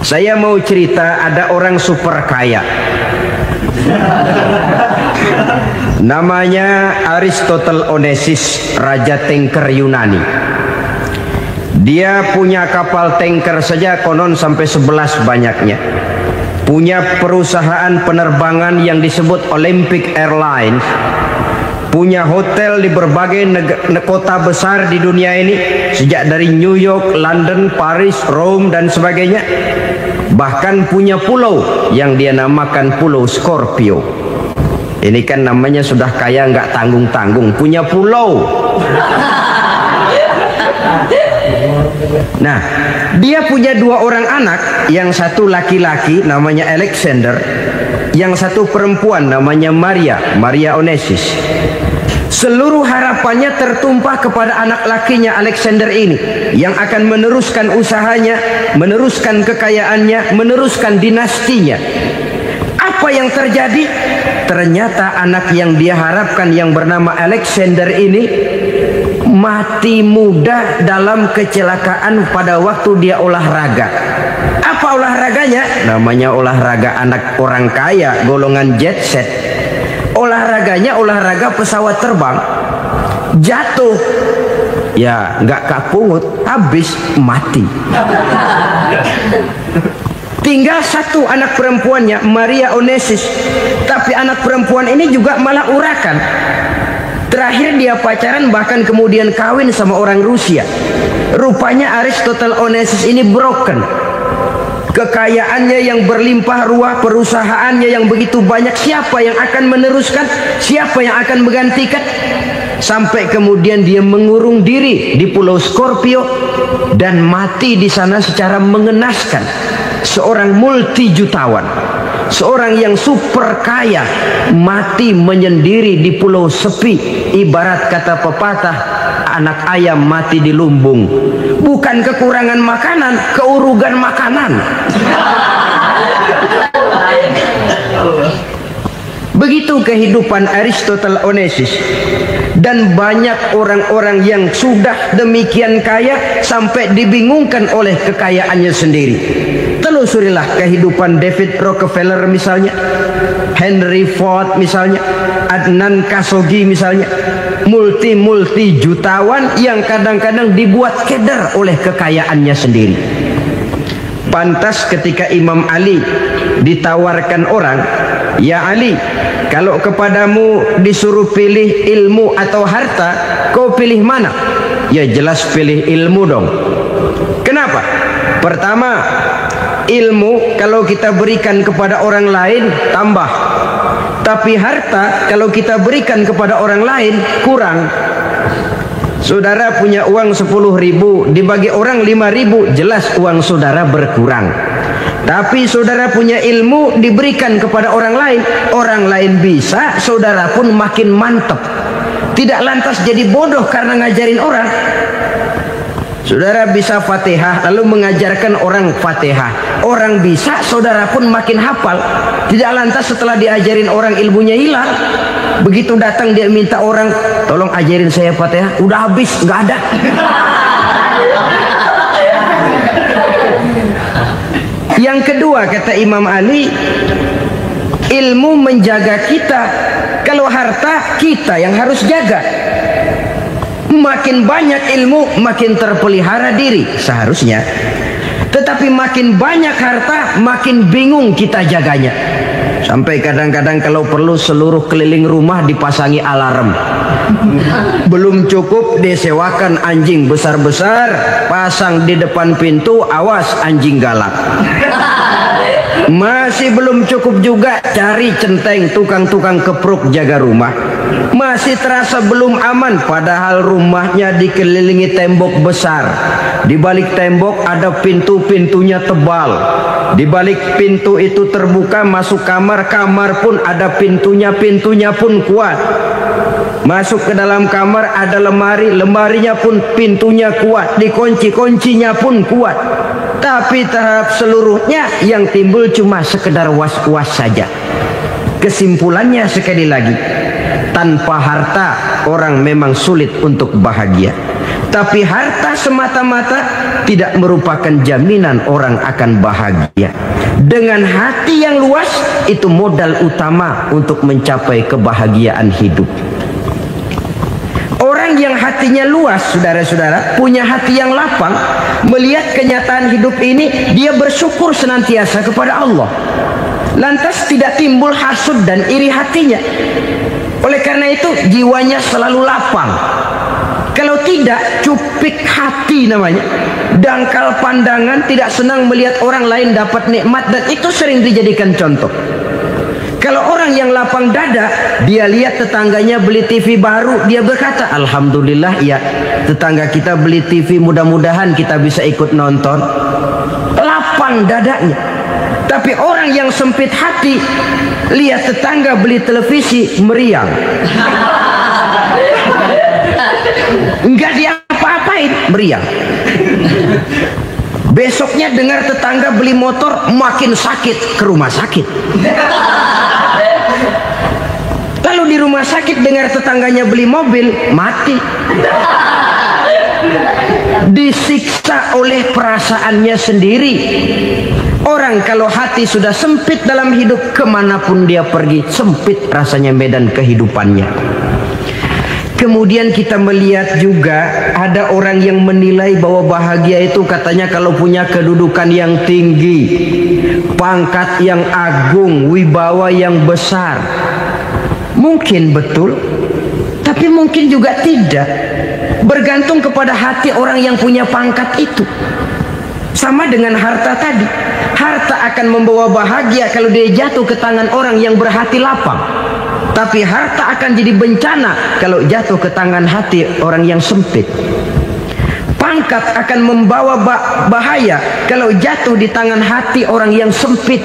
A: Saya mau cerita, ada orang super kaya, namanya Aristotle Onesimus, raja tanker Yunani. Dia punya kapal tanker saja konon sampai 11 banyaknya. Punya perusahaan penerbangan yang disebut Olympic Airlines. Punya hotel di berbagai kota besar di dunia ini, sejak dari New York, London, Paris, Rome dan sebagainya. Bahkan punya pulau yang dia namakan Pulau Scorpio. Ini kan namanya sudah kaya nggak tanggung-tanggung, punya pulau. Nah, dia punya 2 orang anak, yang satu laki-laki namanya Alexander, yang satu perempuan namanya Maria Onesimus. Seluruh harapannya tertumpah kepada anak lakinya Alexander ini, yang akan meneruskan usahanya, meneruskan kekayaannya, meneruskan dinastinya. Apa yang terjadi? Ternyata anak yang dia harapkan yang bernama Alexander ini mati muda dalam kecelakaan pada waktu dia olahraga. Apa olahraganya? Namanya olahraga anak orang kaya, golongan jet set. Olahraganya olahraga pesawat terbang. Jatuh, ya nggak kapungut, habis mati. Tinggal satu anak perempuannya, Maria Onassis. Tapi anak perempuan ini juga malah urakan. Terakhir dia pacaran, bahkan kemudian kawin sama orang Rusia. Rupanya Aristotle Onassis ini broken. Kekayaannya yang berlimpah ruah, perusahaannya yang begitu banyak, siapa yang akan meneruskan? Siapa yang akan menggantikan? Sampai kemudian dia mengurung diri di Pulau Scorpio dan mati di sana secara mengenaskan. Seorang multi jutawan, seorang yang super kaya, mati menyendiri di pulau sepi. Ibarat kata pepatah, anak ayam mati di lumbung. Bukan kekurangan makanan, keurugan makanan. Begitu kehidupan Aristotle Onassis. Dan banyak orang-orang yang sudah demikian kaya sampai dibingungkan oleh kekayaannya sendiri. Telusurilah kehidupan David Rockefeller misalnya, Henry Ford misalnya, Adnan Khashoggi misalnya. Multi jutawan yang kadang-kadang dibuat keder oleh kekayaannya sendiri. Pantas ketika Imam Ali ditawarkan orang, "Ya Ali, kalau kepadamu disuruh pilih ilmu atau harta, kau pilih mana?" Ya jelas pilih ilmu dong. Kenapa? Pertama, ilmu kalau kita berikan kepada orang lain tambah. Tapi harta kalau kita berikan kepada orang lain kurang. Saudara punya uang 10.000, dibagi orang 5.000, jelas uang saudara berkurang. Tapi saudara punya ilmu diberikan kepada orang lain bisa, saudara pun makin mantap. Tidak lantas jadi bodoh karena ngajarin orang. Saudara bisa Fatihah lalu mengajarkan orang Fatihah. Orang bisa, saudara pun makin hafal. Tidak lantas setelah diajarin orang ilmunya hilang. Begitu datang dia minta orang, "Tolong ajarin saya Fatihah." Udah habis, nggak ada. Yang kedua kata Imam Ali, ilmu menjaga kita. Kalau harta kita yang harus jaga. Makin banyak ilmu makin terpelihara diri seharusnya. Tetapi makin banyak harta makin bingung kita jaganya. Sampai kadang-kadang kalau perlu seluruh keliling rumah dipasangi alarm. Belum cukup disewakan anjing besar-besar, pasang di depan pintu, awas anjing galak. Masih belum cukup juga cari centeng tukang-tukang kepruk jaga rumah. Masih terasa belum aman, padahal rumahnya dikelilingi tembok besar. Di balik tembok ada pintu-pintunya tebal. Di balik pintu itu terbuka masuk kamar, kamar pun ada pintunya, pintunya pun kuat. Masuk ke dalam kamar ada lemari, lemarinya pun pintunya kuat, dikunci, kuncinya pun kuat. Tapi terhadap seluruhnya yang timbul cuma sekedar was-was saja. Kesimpulannya sekali lagi, tanpa harta orang memang sulit untuk bahagia. Tapi harta semata-mata tidak merupakan jaminan orang akan bahagia. Dengan hati yang luas, itu modal utama untuk mencapai kebahagiaan hidup. Orang yang hatinya luas, saudara-saudara, punya hati yang lapang, melihat kenyataan hidup ini, dia bersyukur senantiasa kepada Allah. Lantas tidak timbul hasud dan iri hatinya. Oleh karena itu jiwanya selalu lapang. Kalau tidak, cupik hati namanya, dangkal pandangan, tidak senang melihat orang lain dapat nikmat, dan itu sering dijadikan contoh. Kalau orang yang lapang dada, dia lihat tetangganya beli TV baru, dia berkata, "Alhamdulillah ya, tetangga kita beli TV, mudah-mudahan kita bisa ikut nonton." Lapang dadanya. Tapi orang yang sempit hati, lihat tetangga beli televisi, meriang. Enggak diapa-apain, meriang. Besoknya dengar tetangga beli motor, makin sakit, ke rumah sakit. Lalu di rumah sakit dengar tetangganya beli mobil, mati. Disiksa oleh perasaannya sendiri. Orang kalau hati sudah sempit dalam hidup, kemanapun dia pergi, sempit rasanya medan kehidupannya. Kemudian kita melihat juga ada orang yang menilai bahwa bahagia itu katanya kalau punya kedudukan yang tinggi, pangkat yang agung, wibawa yang besar. Mungkin betul, tapi mungkin juga tidak. Bergantung kepada hati orang yang punya pangkat itu. Sama dengan harta tadi. Harta akan membawa bahagia kalau dia jatuh ke tangan orang yang berhati lapang. Tapi harta akan jadi bencana kalau jatuh ke tangan hati orang yang sempit. Pangkat akan membawa bahaya kalau jatuh di tangan hati orang yang sempit.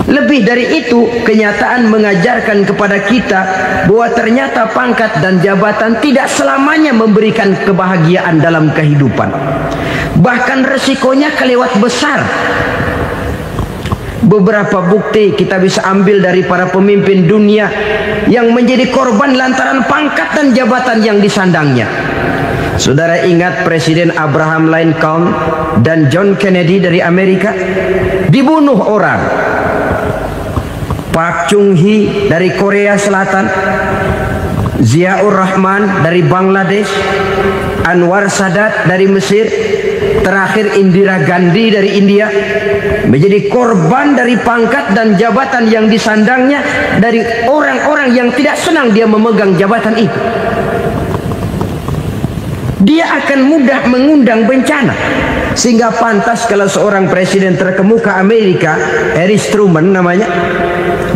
A: Lebih dari itu, kenyataan mengajarkan kepada kita bahwa ternyata pangkat dan jabatan tidak selamanya memberikan kebahagiaan dalam kehidupan. Bahkan resikonya kelewat besar. Beberapa bukti kita bisa ambil dari para pemimpin dunia yang menjadi korban lantaran pangkat dan jabatan yang disandangnya. Saudara ingat Presiden Abraham Lincoln dan John Kennedy dari Amerika dibunuh orang. Park Chung-hee dari Korea Selatan, Ziaur Rahman dari Bangladesh, Anwar Sadat dari Mesir, terakhir Indira Gandhi dari India, menjadi korban dari pangkat dan jabatan yang disandangnya dari orang-orang yang tidak senang dia memegang jabatan itu. Dia akan mudah mengundang bencana. Sehingga pantas kalau seorang presiden terkemuka Amerika, Harry Truman namanya,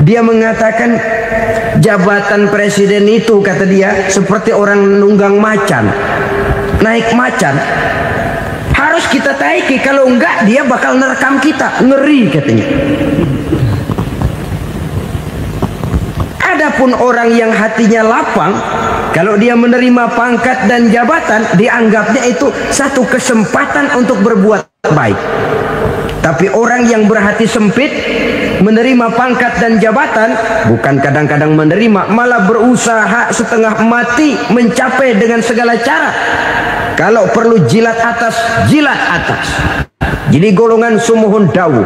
A: dia mengatakan jabatan presiden itu, kata dia, seperti orang nunggang macan, naik macan. Harus kita taiki, kalau enggak dia bakal nerekam kita, ngeri katanya. Adapun orang yang hatinya lapang, kalau dia menerima pangkat dan jabatan, dianggapnya itu satu kesempatan untuk berbuat baik. Tapi orang yang berhati sempit, menerima pangkat dan jabatan, bukan kadang-kadang menerima, malah berusaha setengah mati mencapai dengan segala cara. Kalau perlu jilat atas, jilat atas. Jadi golongan sumuhun dawu.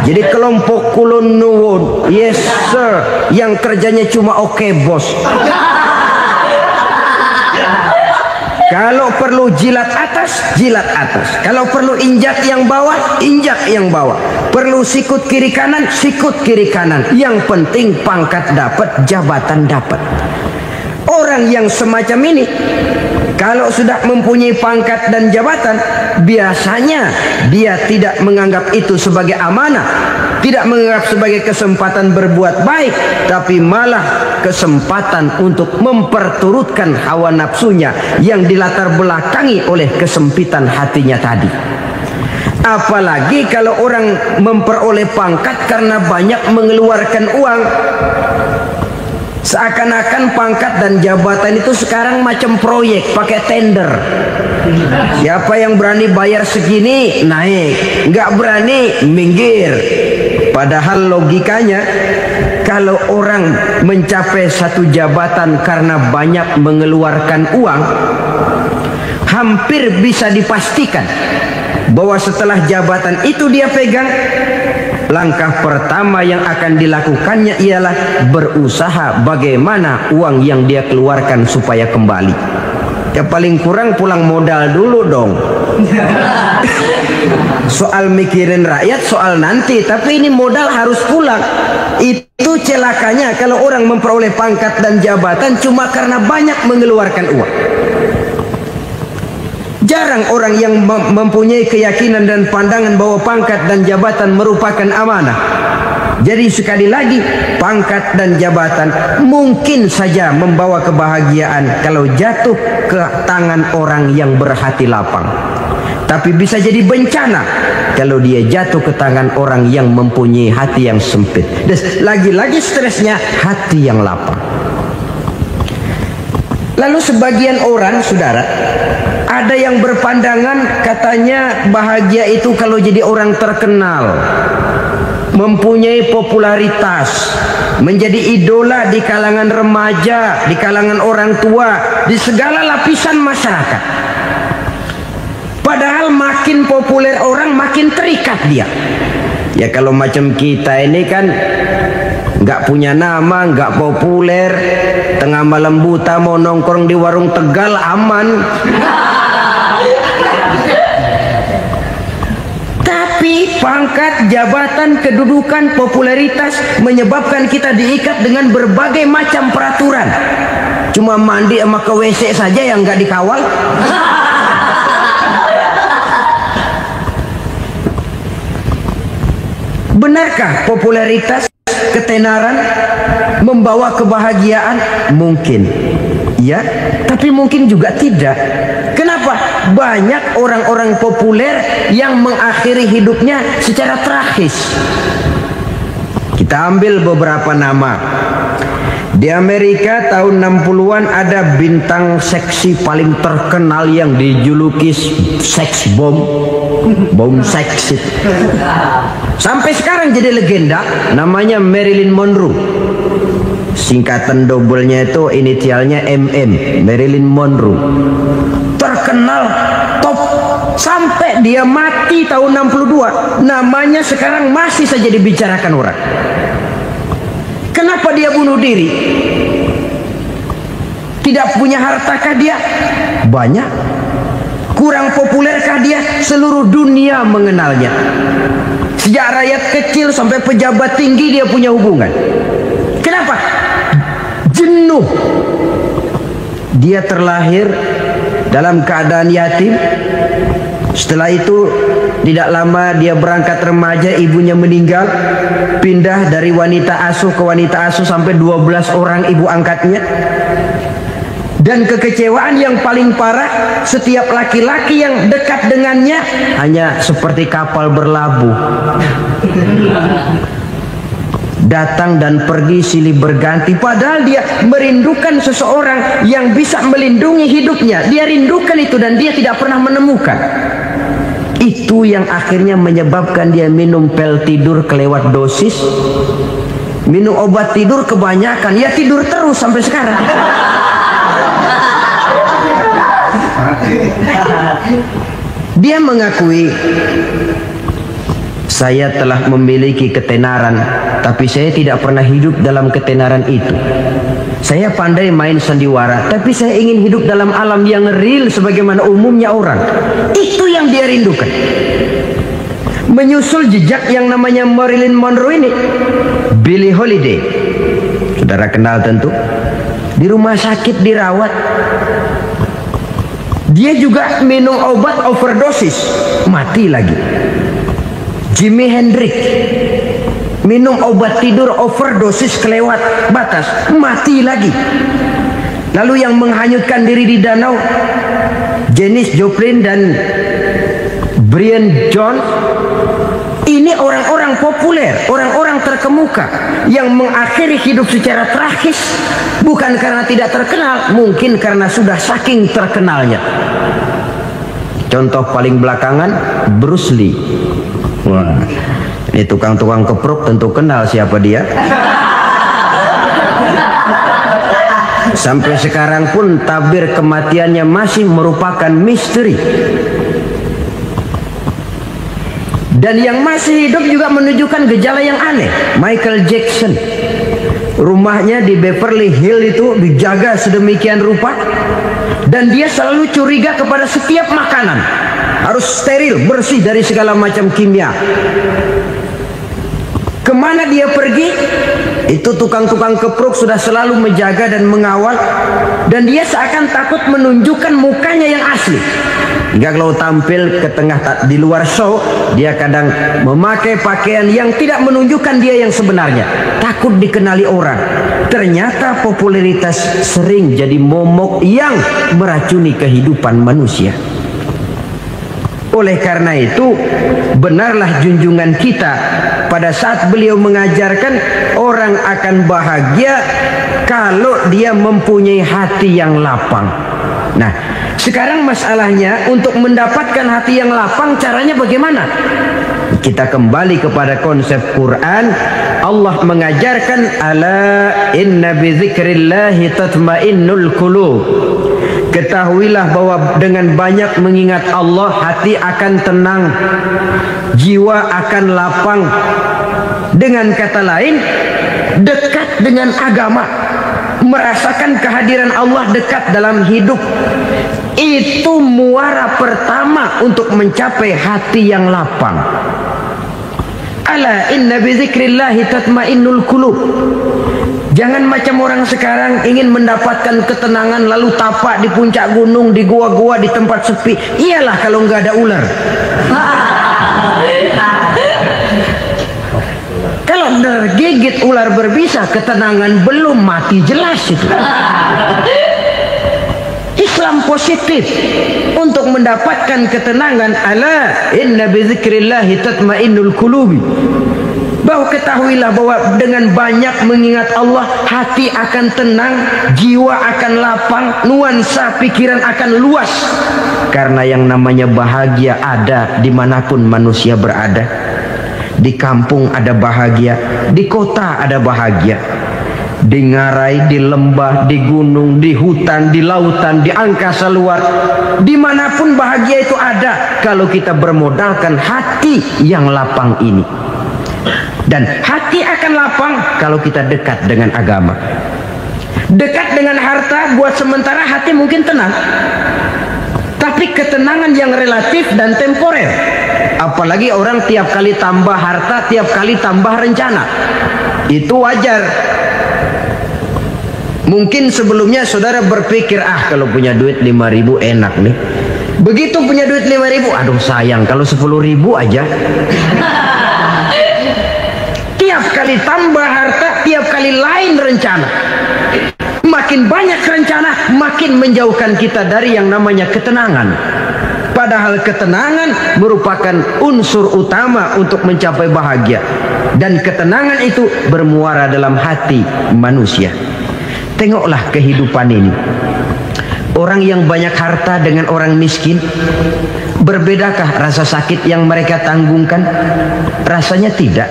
A: Jadi kelompok kulon nuwun, yes sir, yang kerjanya cuma oke bos. Kalau perlu jilat atas, jilat atas. Kalau perlu injak yang bawah, injak yang bawah. Perlu sikut kiri kanan, sikut kiri kanan. Yang penting pangkat dapat, jabatan dapat. Orang yang semacam ini, kalau sudah mempunyai pangkat dan jabatan, biasanya dia tidak menganggap itu sebagai amanah, tidak menganggap sebagai kesempatan berbuat baik, tapi malah kesempatan untuk memperturutkan hawa nafsunya yang dilatar belakangi oleh kesempitan hatinya tadi. Apalagi kalau orang memperoleh pangkat karena banyak mengeluarkan uang. Seakan-akan pangkat dan jabatan itu sekarang macam proyek, pakai tender. Siapa yang berani bayar segini, naik. Nggak berani, minggir. Padahal logikanya, kalau orang mencapai satu jabatan karena banyak mengeluarkan uang, hampir bisa dipastikan bahwa setelah jabatan itu dia pegang, langkah pertama yang akan dilakukannya ialah berusaha bagaimana uang yang dia keluarkan supaya kembali. Ya paling kurang pulang modal dulu dong. Soal mikirin rakyat soal nanti, tapi ini modal harus pulang. Itu celakanya kalau orang memperoleh pangkat dan jabatan cuma karena banyak mengeluarkan uang. Jarang orang yang mempunyai keyakinan dan pandangan bahwa pangkat dan jabatan merupakan amanah. Jadi sekali lagi, pangkat dan jabatan mungkin saja membawa kebahagiaan kalau jatuh ke tangan orang yang berhati lapang. Tapi bisa jadi bencana kalau dia jatuh ke tangan orang yang mempunyai hati yang sempit. Dan lagi-lagi stresnya hati yang lapang. Lalu sebagian orang, saudara, ada yang berpandangan katanya bahagia itu kalau jadi orang terkenal, mempunyai popularitas, menjadi idola di kalangan remaja, di kalangan orang tua, di segala lapisan masyarakat. Padahal makin populer orang, makin terikat dia. Ya kalau macam kita ini kan nggak punya nama, nggak populer, tengah malam buta mau nongkrong di warung Tegal aman. Tapi pangkat, jabatan, kedudukan, popularitas menyebabkan kita diikat dengan berbagai macam peraturan. Cuma mandi sama ke WC saja yang nggak dikawal. Benarkah popularitas, ketenaran membawa kebahagiaan? Mungkin ya, tapi mungkin juga tidak. Kenapa? Banyak orang-orang populer yang mengakhiri hidupnya secara tragis. Kita ambil beberapa nama. Di Amerika tahun 60-an ada bintang seksi paling terkenal yang dijuluki seks bom, bom seks. Sampai sekarang jadi legenda, namanya Marilyn Monroe. Singkatan doublenya itu inisialnya MM, Marilyn Monroe. Terkenal, top, sampai dia mati tahun 62. Namanya sekarang masih saja dibicarakan orang. Kenapa dia bunuh diri? Tidak punya hartakah dia? Banyak. Kurang populerkah dia? Seluruh dunia mengenalnya. Sejak rakyat kecil sampai pejabat tinggi dia punya hubungan. Kenapa? Jenuh. Dia terlahir dalam keadaan yatim. Setelah itu tidak lama dia berangkat remaja, ibunya meninggal, pindah dari wanita asuh ke wanita asuh sampai 12 orang ibu angkatnya. Dan kekecewaan yang paling parah, setiap laki-laki yang dekat dengannya hanya seperti kapal berlabuh. Datang dan pergi silih berganti, padahal dia merindukan seseorang yang bisa melindungi hidupnya. Dia rindukan itu dan dia tidak pernah menemukan. Itu yang akhirnya menyebabkan dia minum pil tidur kelewat dosis, minum obat tidur kebanyakan, ya tidur terus sampai sekarang. Dia mengakui, saya telah memiliki ketenaran, tapi saya tidak pernah hidup dalam ketenaran itu. Saya pandai main sandiwara, tapi saya ingin hidup dalam alam yang real sebagaimana umumnya orang. Itu yang dia rindukan. Menyusul jejak yang namanya Marilyn Monroe ini, Billie Holiday, saudara kenal tentu, di rumah sakit dirawat. Dia juga minum obat overdosis, mati lagi. Jimi Hendrix minum obat tidur overdosis kelewat batas, mati lagi. Lalu yang menghanyutkan diri di danau, Janis Joplin dan Brian Jones. Ini orang-orang populer, orang-orang terkemuka yang mengakhiri hidup secara tragis, bukan karena tidak terkenal, mungkin karena sudah saking terkenalnya. Contoh paling belakangan, Bruce Lee. Wah, ini tukang-tukang kepruk tentu kenal siapa dia. Sampai sekarang pun tabir kematiannya masih merupakan misteri. Dan yang masih hidup juga menunjukkan gejala yang aneh. Michael Jackson, rumahnya di Beverly Hills itu dijaga sedemikian rupa, dan dia selalu curiga kepada setiap makanan. Harus steril, bersih dari segala macam kimia. Kemana dia pergi, itu tukang-tukang kepruk sudah selalu menjaga dan mengawal, dan dia seakan takut menunjukkan mukanya yang asli. Hingga kalau tampil ke tengah di luar show, dia kadang memakai pakaian yang tidak menunjukkan dia yang sebenarnya, takut dikenali orang. Ternyata popularitas sering jadi momok yang meracuni kehidupan manusia. Oleh karena itu, benarlah junjungan kita pada saat beliau mengajarkan orang akan bahagia kalau dia mempunyai hati yang lapang. Nah, sekarang masalahnya untuk mendapatkan hati yang lapang caranya bagaimana? Kita kembali kepada konsep Quran. Allah mengajarkan, ala inna bi dzikrillahi tatmainnul qulub. Ketahuilah bahwa dengan banyak mengingat Allah, hati akan tenang, jiwa akan lapang. Dengan kata lain, dekat dengan agama, merasakan kehadiran Allah dekat dalam hidup. Itu muara pertama untuk mencapai hati yang lapang. Ala inna bi dzikrillahi tatmainnul qulub. Jangan macam orang sekarang ingin mendapatkan ketenangan lalu tapak di puncak gunung, di gua-gua, di tempat sepi. Iyalah kalau nggak ada ular. Kalau tergigit ular berbisa, ketenangan belum, mati jelas itu. Islam positif untuk mendapatkan ketenangan. Ala inna bi dzikrillahi tatmainnul qulubi. Bahwa ketahuilah bahwa dengan banyak mengingat Allah, hati akan tenang, jiwa akan lapang, nuansa pikiran akan luas. Karena yang namanya bahagia ada dimanapun manusia berada. Di kampung ada bahagia, di kota ada bahagia, di ngarai, di lembah, di gunung, di hutan, di lautan, di angkasa luar, dimanapun bahagia itu ada kalau kita bermodalkan hati yang lapang ini. Dan hati akan lapang kalau kita dekat dengan agama. Dekat dengan harta buat sementara hati mungkin tenang, tapi ketenangan yang relatif dan temporer. Apalagi orang tiap kali tambah harta, tiap kali tambah rencana. Itu wajar. Mungkin sebelumnya saudara berpikir, kalau punya duit 5.000 enak nih. Begitu punya duit 5.000, aduh sayang kalau 10.000 aja. Tiap kali tambah harta, tiap kali lain rencana. Makin banyak rencana, makin menjauhkan kita dari yang namanya ketenangan. Padahal ketenangan merupakan unsur utama untuk mencapai bahagia. Dan ketenangan itu bermuara dalam hati manusia. Tengoklah kehidupan ini. Orang yang banyak harta dengan orang miskin, berbedakah rasa sakit yang mereka tanggungkan? Rasanya tidak.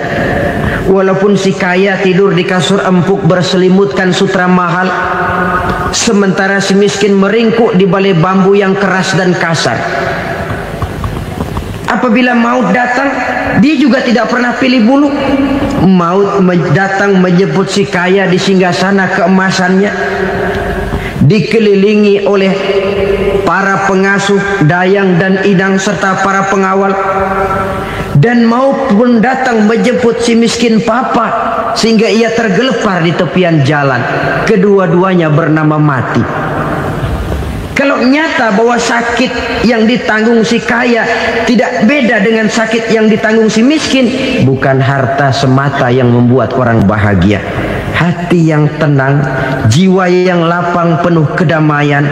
A: Walaupun si kaya tidur di kasur empuk berselimutkan sutra mahal, sementara si miskin meringkuk di balai bambu yang keras dan kasar. Apabila maut datang, dia juga tidak pernah pilih bulu. Maut datang menjemput si kaya di singgasana keemasannya, dikelilingi oleh para pengasuh, dayang dan idang serta para pengawal. Dan maupun datang menjemput si miskin papa sehingga ia tergelepar di tepian jalan. Kedua-duanya bernama mati. Kalau nyata bahwa sakit yang ditanggung si kaya tidak beda dengan sakit yang ditanggung si miskin, bukan harta semata yang membuat orang bahagia. Hati yang tenang, jiwa yang lapang penuh kedamaian.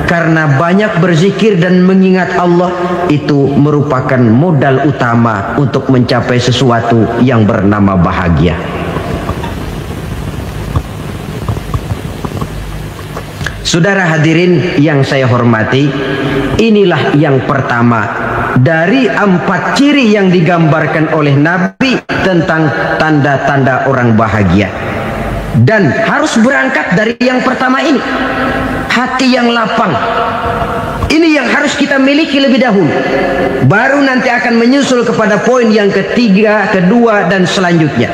A: Karena banyak berzikir dan mengingat Allah, itu merupakan modal utama untuk mencapai sesuatu yang bernama bahagia. Saudara hadirin yang saya hormati, inilah yang pertama dari 4 ciri yang digambarkan oleh Nabi tentang tanda-tanda orang bahagia. Dan harus berangkat dari yang pertama ini, hati yang lapang. Ini yang harus kita miliki lebih dahulu. Baru nanti akan menyusul kepada poin yang ketiga, kedua, dan selanjutnya.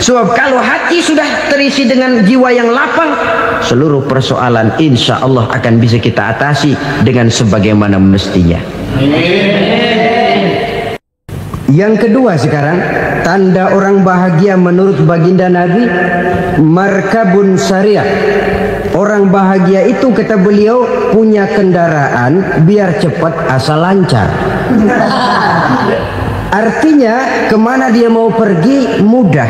A: Sebab kalau hati sudah terisi dengan jiwa yang lapang, seluruh persoalan insya Allah akan bisa kita atasi dengan sebagaimana mestinya. Yang kedua sekarang, tanda orang bahagia menurut baginda Nabi, markabun syariah. Orang bahagia itu, kata beliau, punya kendaraan biar cepat asal lancar. Artinya kemana dia mau pergi mudah.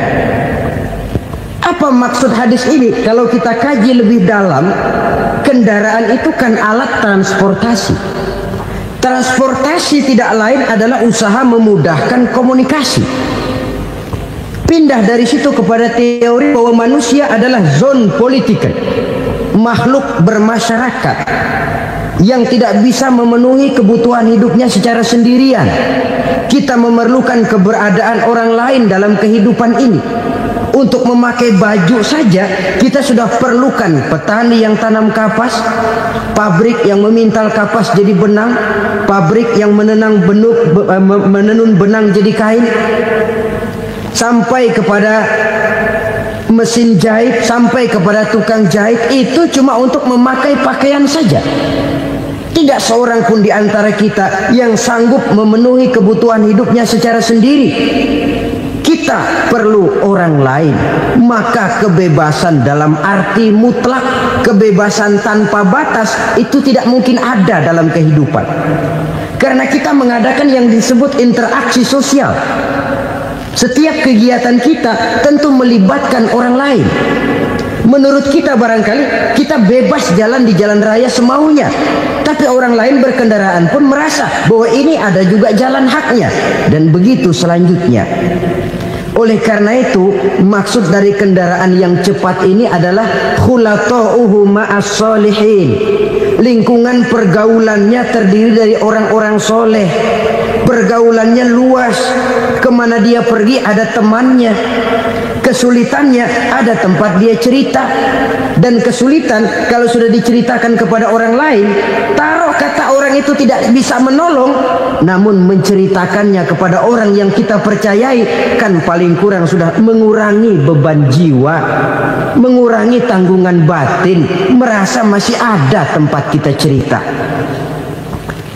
A: Apa maksud hadis ini? Kalau kita kaji lebih dalam, kendaraan itu kan alat transportasi.
B: Transportasi tidak lain adalah usaha memudahkan komunikasi. Pindah dari situ kepada teori bahwa manusia adalah zon political, makhluk bermasyarakat yang tidak bisa memenuhi kebutuhan hidupnya secara sendirian. Kita memerlukan keberadaan orang lain dalam kehidupan ini. Untuk memakai baju saja kita sudah perlukan petani yang tanam kapas, pabrik yang memintal kapas jadi benang, pabrik yang menenun benang jadi kain, sampai kepada mesin jahit, sampai kepada tukang jahit. Itu cuma untuk memakai pakaian saja. Tidak seorang pun di antara kita yang sanggup memenuhi kebutuhan hidupnya secara sendiri. Kita perlu orang lain. Maka kebebasan dalam arti mutlak, kebebasan tanpa batas, itu tidak mungkin ada dalam kehidupan. Karena kita mengadakan yang disebut interaksi sosial. Setiap kegiatan kita tentu melibatkan orang lain. Menurut kita barangkali kita bebas jalan di jalan raya semaunya, tapi orang lain berkendaraan pun merasa bahwa ini ada juga jalan haknya, dan begitu selanjutnya. Oleh karena itu, maksud dari kendaraan yang cepat ini adalah khulata'uhu ma'as solihin. Lingkungan pergaulannya terdiri dari orang-orang soleh. Pergaulannya luas. Kemana dia pergi ada temannya. Kesulitannya ada tempat dia cerita. Dan kesulitan kalau sudah diceritakan kepada orang lain, taruh kata orang itu tidak bisa menolong, namun menceritakannya kepada orang yang kita percayai, kan paling kurang sudah mengurangi beban jiwa, mengurangi tanggungan batin, merasa masih ada tempat kita cerita.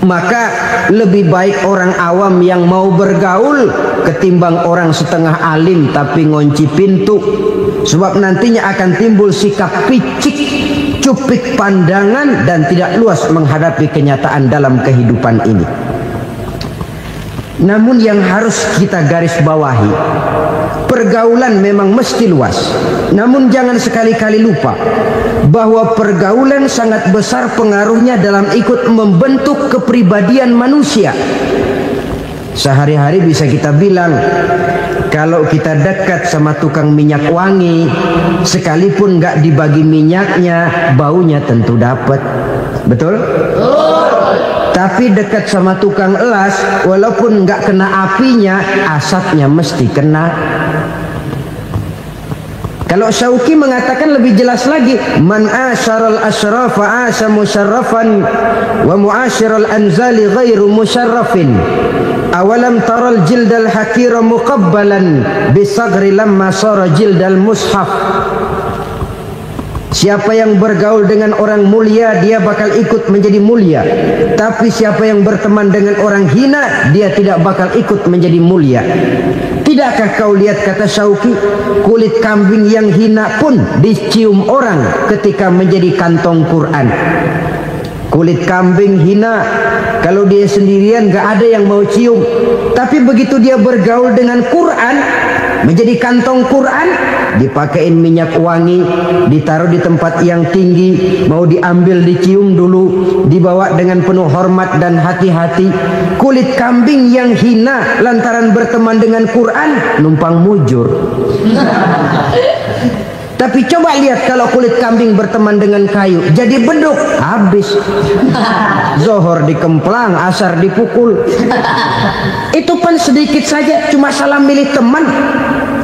B: Maka lebih baik orang awam yang mau bergaul ketimbang orang setengah alim tapi ngunci pintu. Sebab nantinya akan timbul sikap picik, cupik pandangan, dan tidak luas menghadapi kenyataan dalam kehidupan ini. Namun yang harus kita garis bawahi, pergaulan memang mesti luas. Namun jangan sekali-kali lupa bahwa pergaulan sangat besar pengaruhnya dalam ikut membentuk kepribadian manusia. Sehari-hari bisa kita bilang, kalau kita dekat sama tukang minyak wangi, sekalipun nggak dibagi minyaknya, baunya tentu dapat. Betul? Tapi dekat sama tukang elas, walaupun nggak kena apinya, asapnya mesti kena. Kalau Syauqi mengatakan lebih jelas lagi, man asyaral asyrafa asya musyarrafan wa muasyiral anzali ghairu musyarrafin. Awalam taral jildal hakira muqabbalan bisagri lamma sara jildal mushaf. Siapa yang bergaul dengan orang mulia, dia bakal ikut menjadi mulia. Tapi siapa yang berteman dengan orang hina, dia tidak bakal ikut menjadi mulia. Tidakkah kau lihat, kata Syauqi, kulit kambing yang hina pun dicium orang ketika menjadi kantong Quran. Kulit kambing hina, kalau dia sendirian gak ada yang mau cium. Tapi begitu dia bergaul dengan Quran, menjadi kantong Quran, dipakein minyak wangi, ditaruh di tempat yang tinggi, mau diambil dicium dulu, dibawa dengan penuh hormat dan hati-hati. Kulit kambing yang hina lantaran berteman dengan Quran, numpang mujur. Tapi coba lihat kalau kulit kambing berteman dengan kayu, jadi beduk, habis. Zohor dikemplang, asar dipukul. Itu pun sedikit saja, cuma salah milih teman.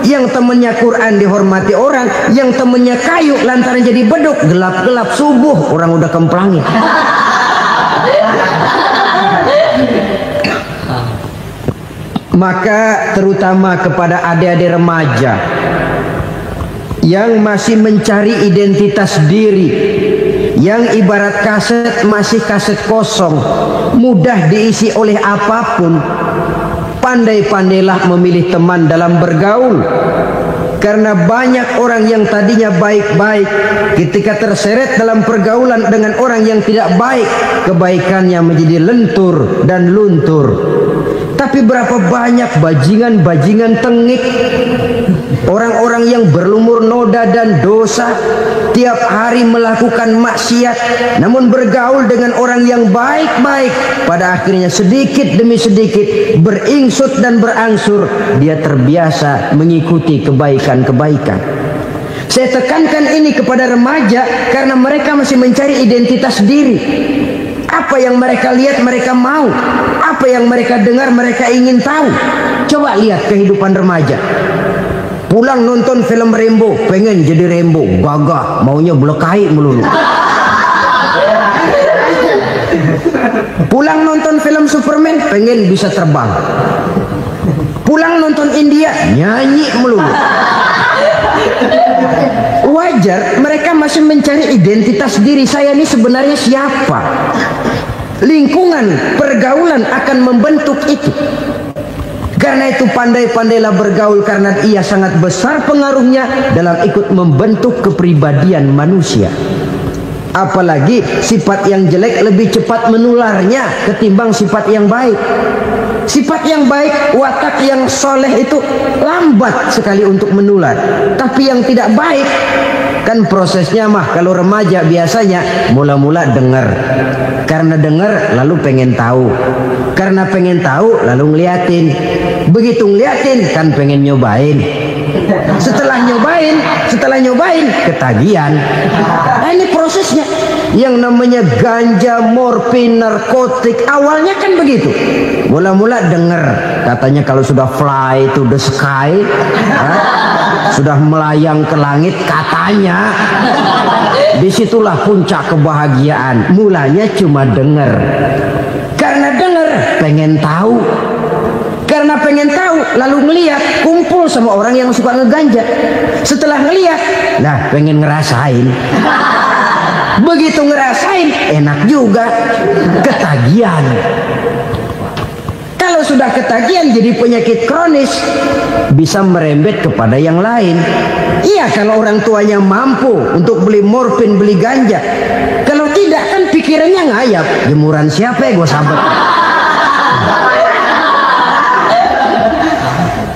B: Yang temannya Quran dihormati orang, yang temannya kayu lantaran jadi beduk, gelap-gelap subuh orang udah kemplangin. Maka terutama kepada adik-adik remaja yang masih mencari identitas diri, yang ibarat kaset masih kaset kosong, mudah diisi oleh apapun, pandai-pandailah memilih teman dalam bergaul. Karena banyak orang yang tadinya baik-baik, ketika terseret dalam pergaulan dengan orang yang tidak baik, kebaikannya menjadi lentur dan luntur. Tapi berapa banyak bajingan-bajingan tengik, orang-orang yang berlumur noda dan dosa, tiap hari melakukan maksiat, namun bergaul dengan orang yang baik-baik. Pada akhirnya sedikit demi sedikit, beringsut dan berangsur, dia terbiasa mengikuti kebaikan-kebaikan. Saya tekankan ini kepada remaja karena mereka masih mencari identitas diri. Apa yang mereka lihat mereka mau, apa yang mereka dengar mereka ingin tahu. Coba lihat kehidupan remaja. Pulang nonton film Rambo, pengen jadi Rambo, gagah, maunya belekai melulu. Pulang nonton film Superman, pengen bisa terbang. Pulang nonton India, nyanyi melulu. Wajar, mereka masih mencari identitas diri. Saya ini sebenarnya siapa? Lingkungan, pergaulan akan membentuk itu. Karena itu pandai-pandailah bergaul, karena ia sangat besar pengaruhnya dalam ikut membentuk kepribadian manusia. Apalagi sifat yang jelek lebih cepat menularnya ketimbang sifat yang baik. Sifat yang baik, watak yang soleh itu lambat sekali untuk menular. Tapi yang tidak baik, kan prosesnya mah kalau remaja biasanya mula-mula dengar. Karena dengar lalu pengen tahu. Karena pengen tahu lalu ngeliatin. Begitu ngeliatin kan pengen nyobain. Setelah nyobain ketagihan. Nah, ini prosesnya. Yang namanya ganja, morfin, narkotik awalnya kan begitu. Mula-mula dengar katanya kalau sudah fly to the sky, sudah melayang ke langit katanya, disitulah puncak kebahagiaan. Mulanya cuma dengar. Karena dengar pengen tahu. Karena pengen tahu lalu ngeliat, kumpul sama orang yang suka ngeganja. Setelah ngeliat, nah pengen ngerasain. Begitu ngerasain enak juga, ketagihan. Kalau sudah ketagihan jadi penyakit kronis, bisa merembet kepada yang lain. Iya, kalau orang tuanya mampu untuk beli morfin, beli ganja. Kalau tidak kan pikirannya ngayap, jemuran siapa ya gue sabet.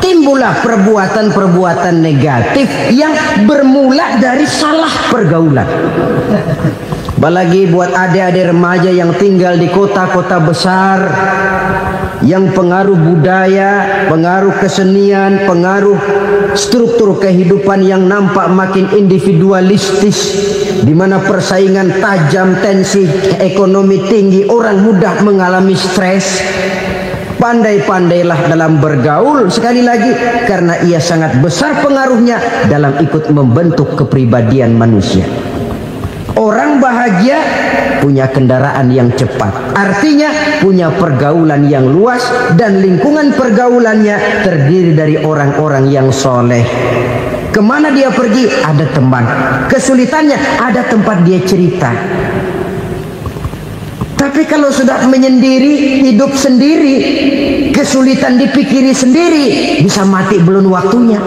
B: Timbullah perbuatan-perbuatan negatif yang bermula dari salah pergaulan. Apalagi buat adik-adik remaja yang tinggal di kota-kota besar, yang pengaruh budaya, pengaruh kesenian, pengaruh struktur kehidupan yang nampak makin individualistis, di mana persaingan tajam, tensi ekonomi tinggi, orang mudah mengalami stres. Pandai-pandailah dalam bergaul, sekali lagi, karena ia sangat besar pengaruhnya dalam ikut membentuk kepribadian manusia. Orang bahagia punya kendaraan yang cepat, artinya punya pergaulan yang luas, dan lingkungan pergaulannya terdiri dari orang-orang yang soleh. Kemana dia pergi ada teman, kesulitannya ada tempat dia cerita. Tapi kalau sudah menyendiri, hidup sendiri, kesulitan dipikiri sendiri, bisa mati belum waktunya.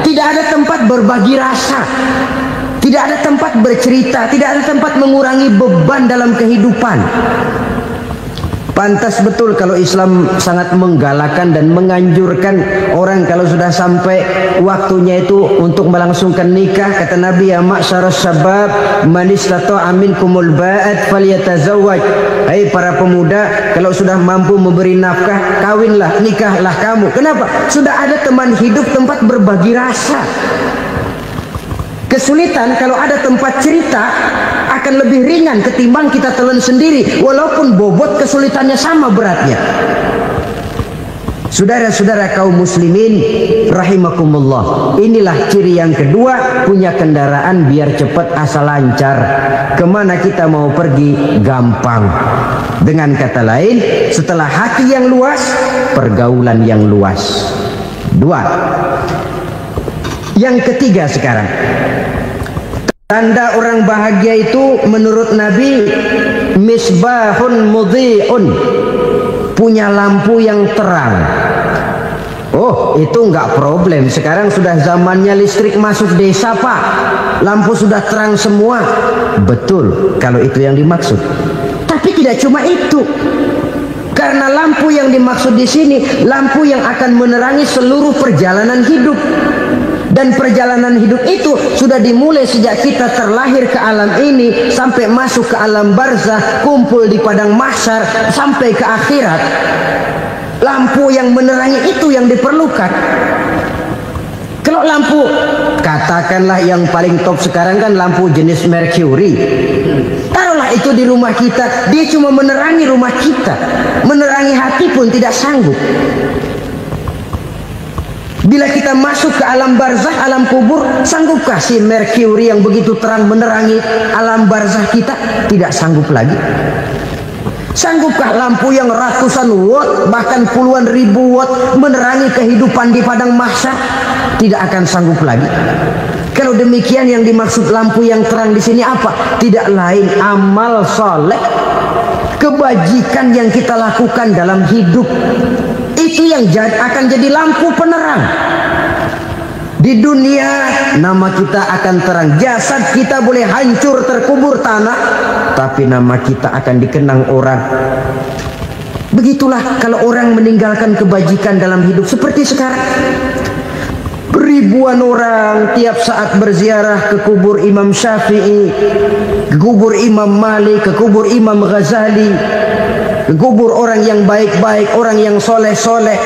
B: Tidak ada tempat berbagi rasa, tidak ada tempat bercerita, tidak ada tempat mengurangi beban dalam kehidupan. Pantas betul kalau Islam sangat menggalakkan dan menganjurkan orang kalau sudah sampai waktunya itu untuk melangsungkan nikah. Kata Nabi, ya ma'syaras syabab man istata'a minkumul ba'at falyatazawwaj. Hai para pemuda, kalau sudah mampu memberi nafkah, kawinlah, nikahlah kamu. Kenapa? Sudah ada teman hidup, tempat berbagi rasa. Kesulitan kalau ada tempat cerita akan lebih ringan ketimbang kita telan sendiri, walaupun bobot kesulitannya sama beratnya. Saudara-saudara kaum muslimin rahimakumullah, inilah ciri yang kedua, punya kendaraan biar cepat asal lancar. Kemana kita mau pergi gampang. Dengan kata lain, setelah hati yang luas, pergaulan yang luas. Dua. Yang ketiga sekarang, tanda orang bahagia itu menurut Nabi, misbahun mudhi'un, punya lampu yang terang. Oh, itu enggak problem. Sekarang sudah zamannya listrik masuk desa, Pak. Lampu sudah terang semua. Betul, kalau itu yang dimaksud. Tapi tidak cuma itu. Karena lampu yang dimaksud di sini lampu yang akan menerangi seluruh perjalanan hidup. Dan perjalanan hidup itu sudah dimulai sejak kita terlahir ke alam ini sampai masuk ke alam barzah, kumpul di padang mahsyar sampai ke akhirat. Lampu yang menerangi itu yang diperlukan. Kalau lampu, katakanlah yang paling top sekarang kan lampu jenis Mercury. Taruhlah itu di rumah kita, dia cuma menerangi rumah kita, menerangi hati pun tidak sanggup. Bila kita masuk ke alam barzah, alam kubur, sanggupkah si Mercury yang begitu terang menerangi alam barzah kita? Tidak sanggup lagi. Sanggupkah lampu yang ratusan watt, bahkan puluhan ribu watt menerangi kehidupan di padang mahsyar? Tidak akan sanggup lagi. Kalau demikian yang dimaksud lampu yang terang di sini apa? Tidak lain amal soleh, kebajikan yang kita lakukan dalam hidup. Itu yang akan jadi lampu penerang. Di dunia nama kita akan terang. Jasad kita boleh hancur terkubur tanah, tapi nama kita akan dikenang orang. Begitulah kalau orang meninggalkan kebajikan dalam hidup seperti sekarang. Ribuan orang tiap saat berziarah ke kubur Imam Syafi'i, ke kubur Imam Malik, ke kubur Imam Ghazali, ke kubur orang yang baik-baik, orang yang soleh-soleh.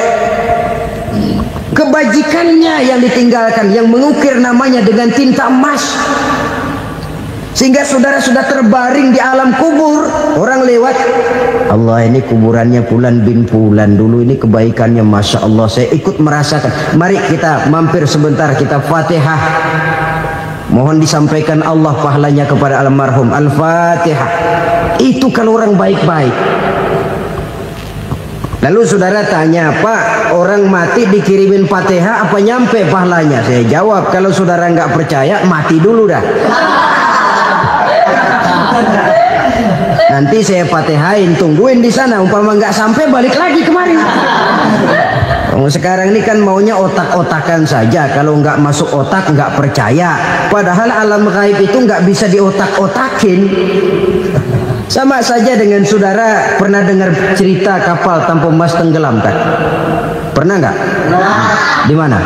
B: Kebajikannya yang ditinggalkan, yang mengukir namanya dengan tinta emas. Sehingga saudara sudah terbaring di alam kubur, orang lewat, Allah ini kuburannya Fulan bin Fulan, dulu ini kebaikannya Masya Allah, saya ikut merasakan. Mari kita mampir sebentar, kita Fatihah. Mohon disampaikan Allah pahalanya kepada almarhum. Al-Fatihah. Itu kalau orang baik-baik. Lalu saudara tanya, Pak, orang mati dikirimin Fatihah apa nyampe pahalanya? Saya jawab, kalau saudara nggak percaya, mati dulu dah. Nanti saya Fatihain, tungguin di sana. Umpama nggak sampai, balik lagi kemari. Sekarang ini kan maunya otak-otakan saja. Kalau nggak masuk otak nggak percaya. Padahal alam gaib itu nggak bisa diotak-otakin. Sama saja dengan saudara pernah dengar cerita kapal tanpa emas tenggelam kan? Pernah nggak? Di mana?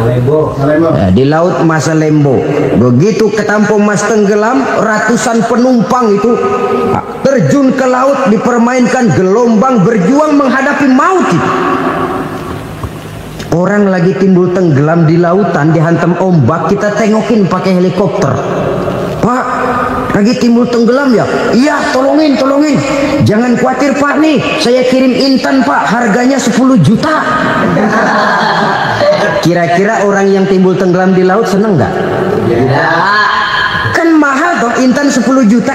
B: Ya, di laut Masalembo. Begitu ke Tampo Mas tenggelam, ratusan penumpang itu terjun ke laut, dipermainkan gelombang, berjuang menghadapi maut itu. Orang lagi timbul tenggelam di lautan, dihantam ombak, kita tengokin pakai helikopter. Pak, lagi timbul tenggelam ya? Iya, tolongin. Jangan khawatir Pak, nih saya kirim intan Pak, harganya 10 juta. Kira-kira orang yang timbul tenggelam di laut seneng nggak? Kan mahal toh intan 10 juta.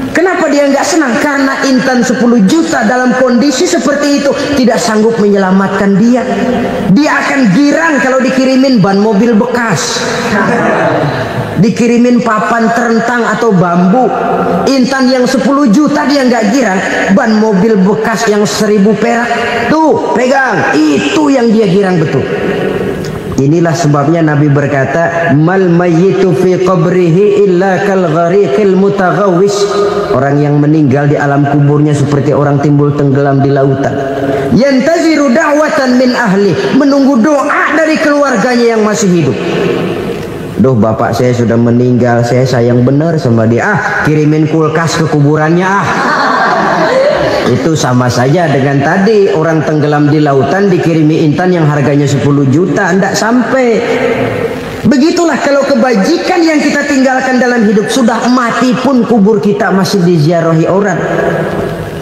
B: Kenapa dia nggak senang? Karena intan 10 juta dalam kondisi seperti itu tidak sanggup menyelamatkan dia. Dia akan girang kalau dikirimin ban mobil bekas, dikirimin papan terentang atau bambu. Intan yang 10 juta dia nggak girang. Ban mobil bekas yang 1000 perak, tuh pegang, itu yang dia girang betul. Inilah sebabnya Nabi berkata, mal mayyitu fi qabrihi illa kal ghariqil mutaghawwis. Orang yang meninggal di alam kuburnya seperti orang timbul tenggelam di lautan. Yantaziru da'watan min ahli, menunggu doa dari keluarganya yang masih hidup. Duh, bapak saya sudah meninggal, saya sayang benar sama dia. Kirimin kulkas ke kuburannya Itu sama saja dengan tadi orang tenggelam di lautan dikirimi intan yang harganya 10 juta, tidak sampai. Begitulah kalau kebajikan yang kita tinggalkan dalam hidup, sudah mati pun kubur kita masih diziarahi orang.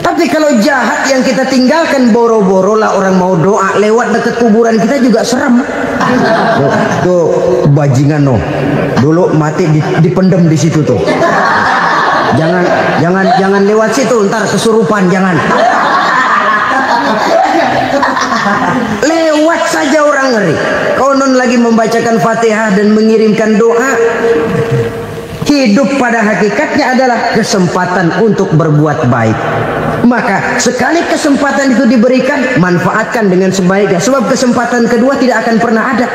B: Tapi kalau jahat yang kita tinggalkan, boro-boro lah orang mau doa lewat dekat kuburan kita juga serem. Tuh bajingan noh, dulu mati dipendem di situ tuh. Jangan lewat situ, ntar kesurupan, jangan. Lewat saja orang ngeri. Konon lagi membacakan Fatihah dan mengirimkan doa. Hidup pada hakikatnya adalah kesempatan untuk berbuat baik. Maka sekali kesempatan itu diberikan, manfaatkan dengan sebaiknya. Sebab kesempatan kedua tidak akan pernah ada.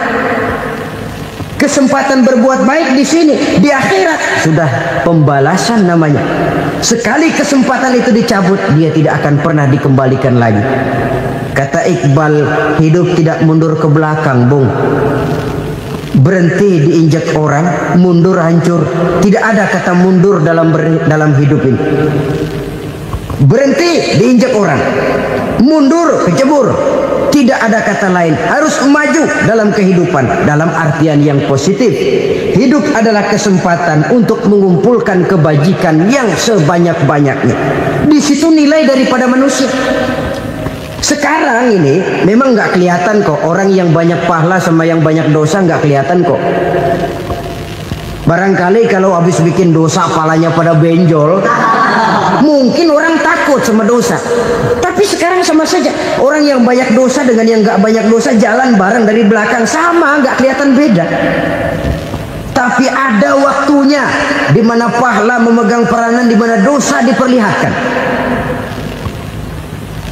B: Kesempatan berbuat baik di sini, di akhirat sudah pembalasan namanya. Sekali kesempatan itu dicabut, dia tidak akan pernah dikembalikan lagi. Kata Iqbal, hidup tidak mundur ke belakang, Bung. Berhenti diinjak orang, mundur hancur. Tidak ada kata mundur dalam hidup ini. Berhenti diinjak orang, mundur kecebur. Tidak ada kata lain, harus maju dalam kehidupan dalam artian yang positif. Hidup adalah kesempatan untuk mengumpulkan kebajikan yang sebanyak-banyaknya. Di situ nilai daripada manusia. Sekarang ini memang nggak kelihatan kok, orang yang banyak pahala sama yang banyak dosa nggak kelihatan kok. Barangkali kalau habis bikin dosa palanya pada benjol, mungkin orang takut sama dosa. Tapi sekarang sama saja, orang yang banyak dosa dengan yang nggak banyak dosa jalan bareng dari belakang, sama, nggak kelihatan beda. Tapi ada waktunya di mana pahala memegang peranan, di mana dosa diperlihatkan.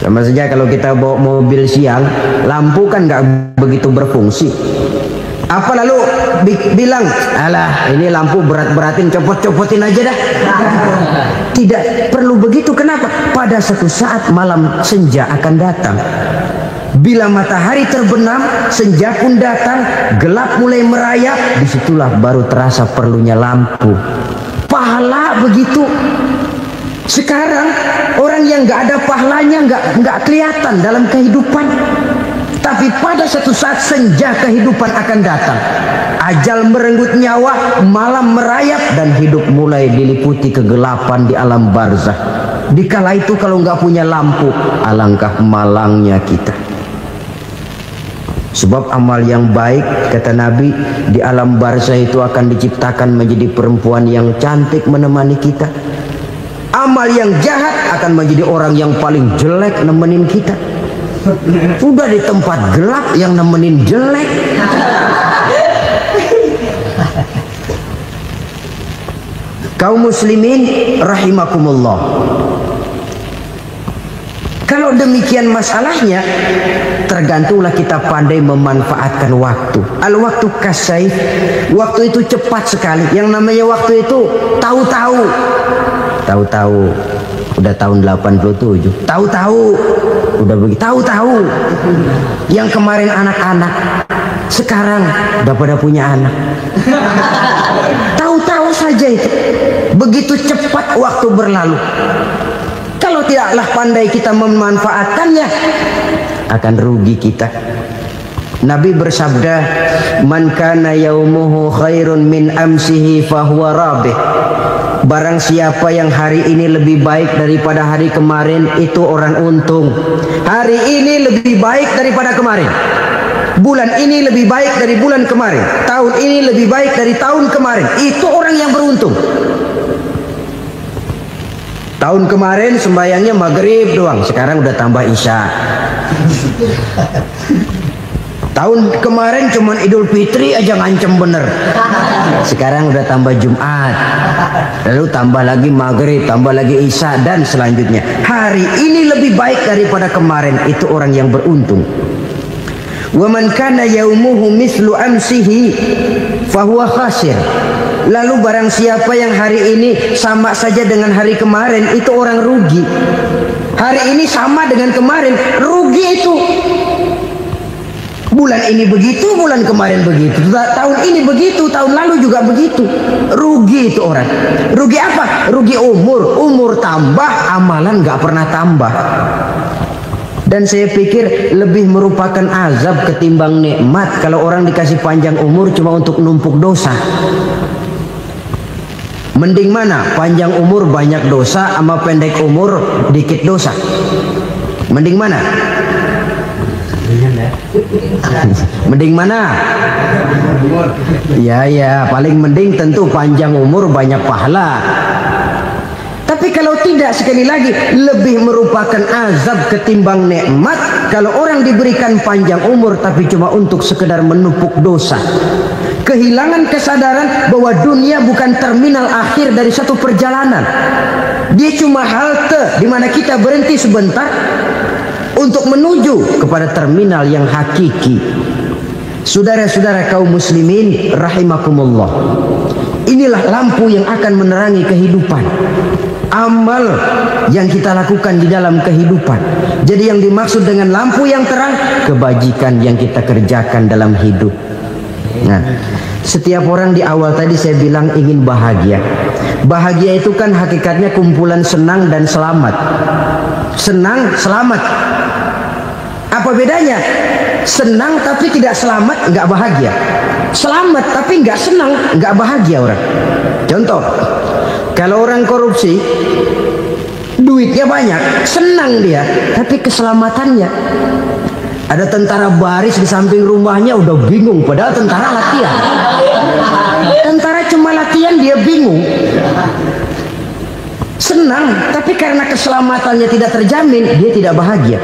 B: Sama saja kalau kita bawa mobil siang, lampu kan nggak begitu berfungsi. Apa lalu bilang, alah ini lampu berat-beratin, copot-copotin aja dah. Tidak perlu begitu. Kenapa? Pada satu saat malam senja akan datang. Bila matahari terbenam, senja pun datang, gelap mulai merayap, disitulah baru terasa perlunya lampu. Pahala begitu. Sekarang orang yang nggak ada pahalanya nggak kelihatan dalam kehidupan. Tapi pada satu saat senja kehidupan akan datang. Ajal merenggut nyawa, malam merayap, dan hidup mulai diliputi kegelapan di alam barzah. Dikala itu kalau nggak punya lampu, alangkah malangnya kita. Sebab amal yang baik, kata Nabi, di alam barzah itu akan diciptakan menjadi perempuan yang cantik menemani kita. Amal yang jahat akan menjadi orang yang paling jelek nemenin kita. Udah di tempat gelap yang nemenin jelek. Kaum muslimin rahimakumullah. Kalau demikian masalahnya, tergantunglah kita pandai memanfaatkan waktu. Al-waktu kasayf, waktu itu cepat sekali. Yang namanya waktu itu tahu-tahu. Tahu-tahu udah tahun 87. Tahu-tahu udah begitu. Tahu-tahu yang kemarin anak-anak sekarang udah pada punya anak. Tahu-tahu saja itu. Begitu cepat waktu berlalu. Kalau tidaklah pandai kita memanfaatkannya, akan rugi kita. Nabi bersabda, "Man kana yaumuhu khairun min amsihi fahuwa rabih." Barang siapa yang hari ini lebih baik daripada hari kemarin, itu orang untung. Hari ini lebih baik daripada kemarin. Bulan ini lebih baik dari bulan kemarin. Tahun ini lebih baik dari tahun kemarin. Itu orang yang beruntung. Tahun kemarin sembahyangnya maghrib doang, sekarang udah tambah isya. Tahun kemarin cuman Idul Fitri aja ngancem bener, sekarang udah tambah Jumat, lalu tambah lagi maghrib, tambah lagi isya, dan selanjutnya. Hari ini lebih baik daripada kemarin, itu orang yang beruntung. Wa man kana yaumuhu mislu amsihi fahuwa khasir. Lalu barang siapa yang hari ini sama saja dengan hari kemarin, itu orang rugi. Hari ini sama dengan kemarin, rugi itu. Bulan ini begitu, bulan kemarin begitu, tahun ini begitu, tahun lalu juga begitu. Rugi itu orang. Rugi apa? Rugi umur. Umur tambah, amalan nggak pernah tambah. Dan saya pikir lebih merupakan azab ketimbang nikmat kalau orang dikasih panjang umur cuma untuk numpuk dosa. Mending mana? Panjang umur banyak dosa sama pendek umur dikit dosa? Mending mana? Mending mana? Ya, paling mending tentu panjang umur banyak pahala. Tapi kalau tidak, sekali lagi, lebih merupakan azab ketimbang nikmat kalau orang diberikan panjang umur tapi cuma untuk sekedar menumpuk dosa. Kehilangan kesadaran bahwa dunia bukan terminal akhir dari satu perjalanan. Dia cuma halte di mana kita berhenti sebentar untuk menuju kepada terminal yang hakiki. Saudara-saudara kaum muslimin rahimakumullah. Inilah lampu yang akan menerangi kehidupan. amal yang kita lakukan di dalam kehidupan. Jadi yang dimaksud dengan lampu yang terang, kebajikan yang kita kerjakan dalam hidup. Nah, setiap orang di awal tadi saya bilang ingin bahagia. Bahagia itu kan hakikatnya kumpulan senang dan selamat. Senang, selamat. Apa bedanya? Senang tapi tidak selamat, nggak bahagia. Selamat tapi nggak senang, nggak bahagia orang. Contoh, kalau orang korupsi, duitnya banyak, senang dia, tapi keselamatannya. Ada tentara baris di samping rumahnya udah bingung, padahal tentara latihan. Tentara cuma latihan, dia bingung. Senang, tapi karena keselamatannya tidak terjamin, dia tidak bahagia.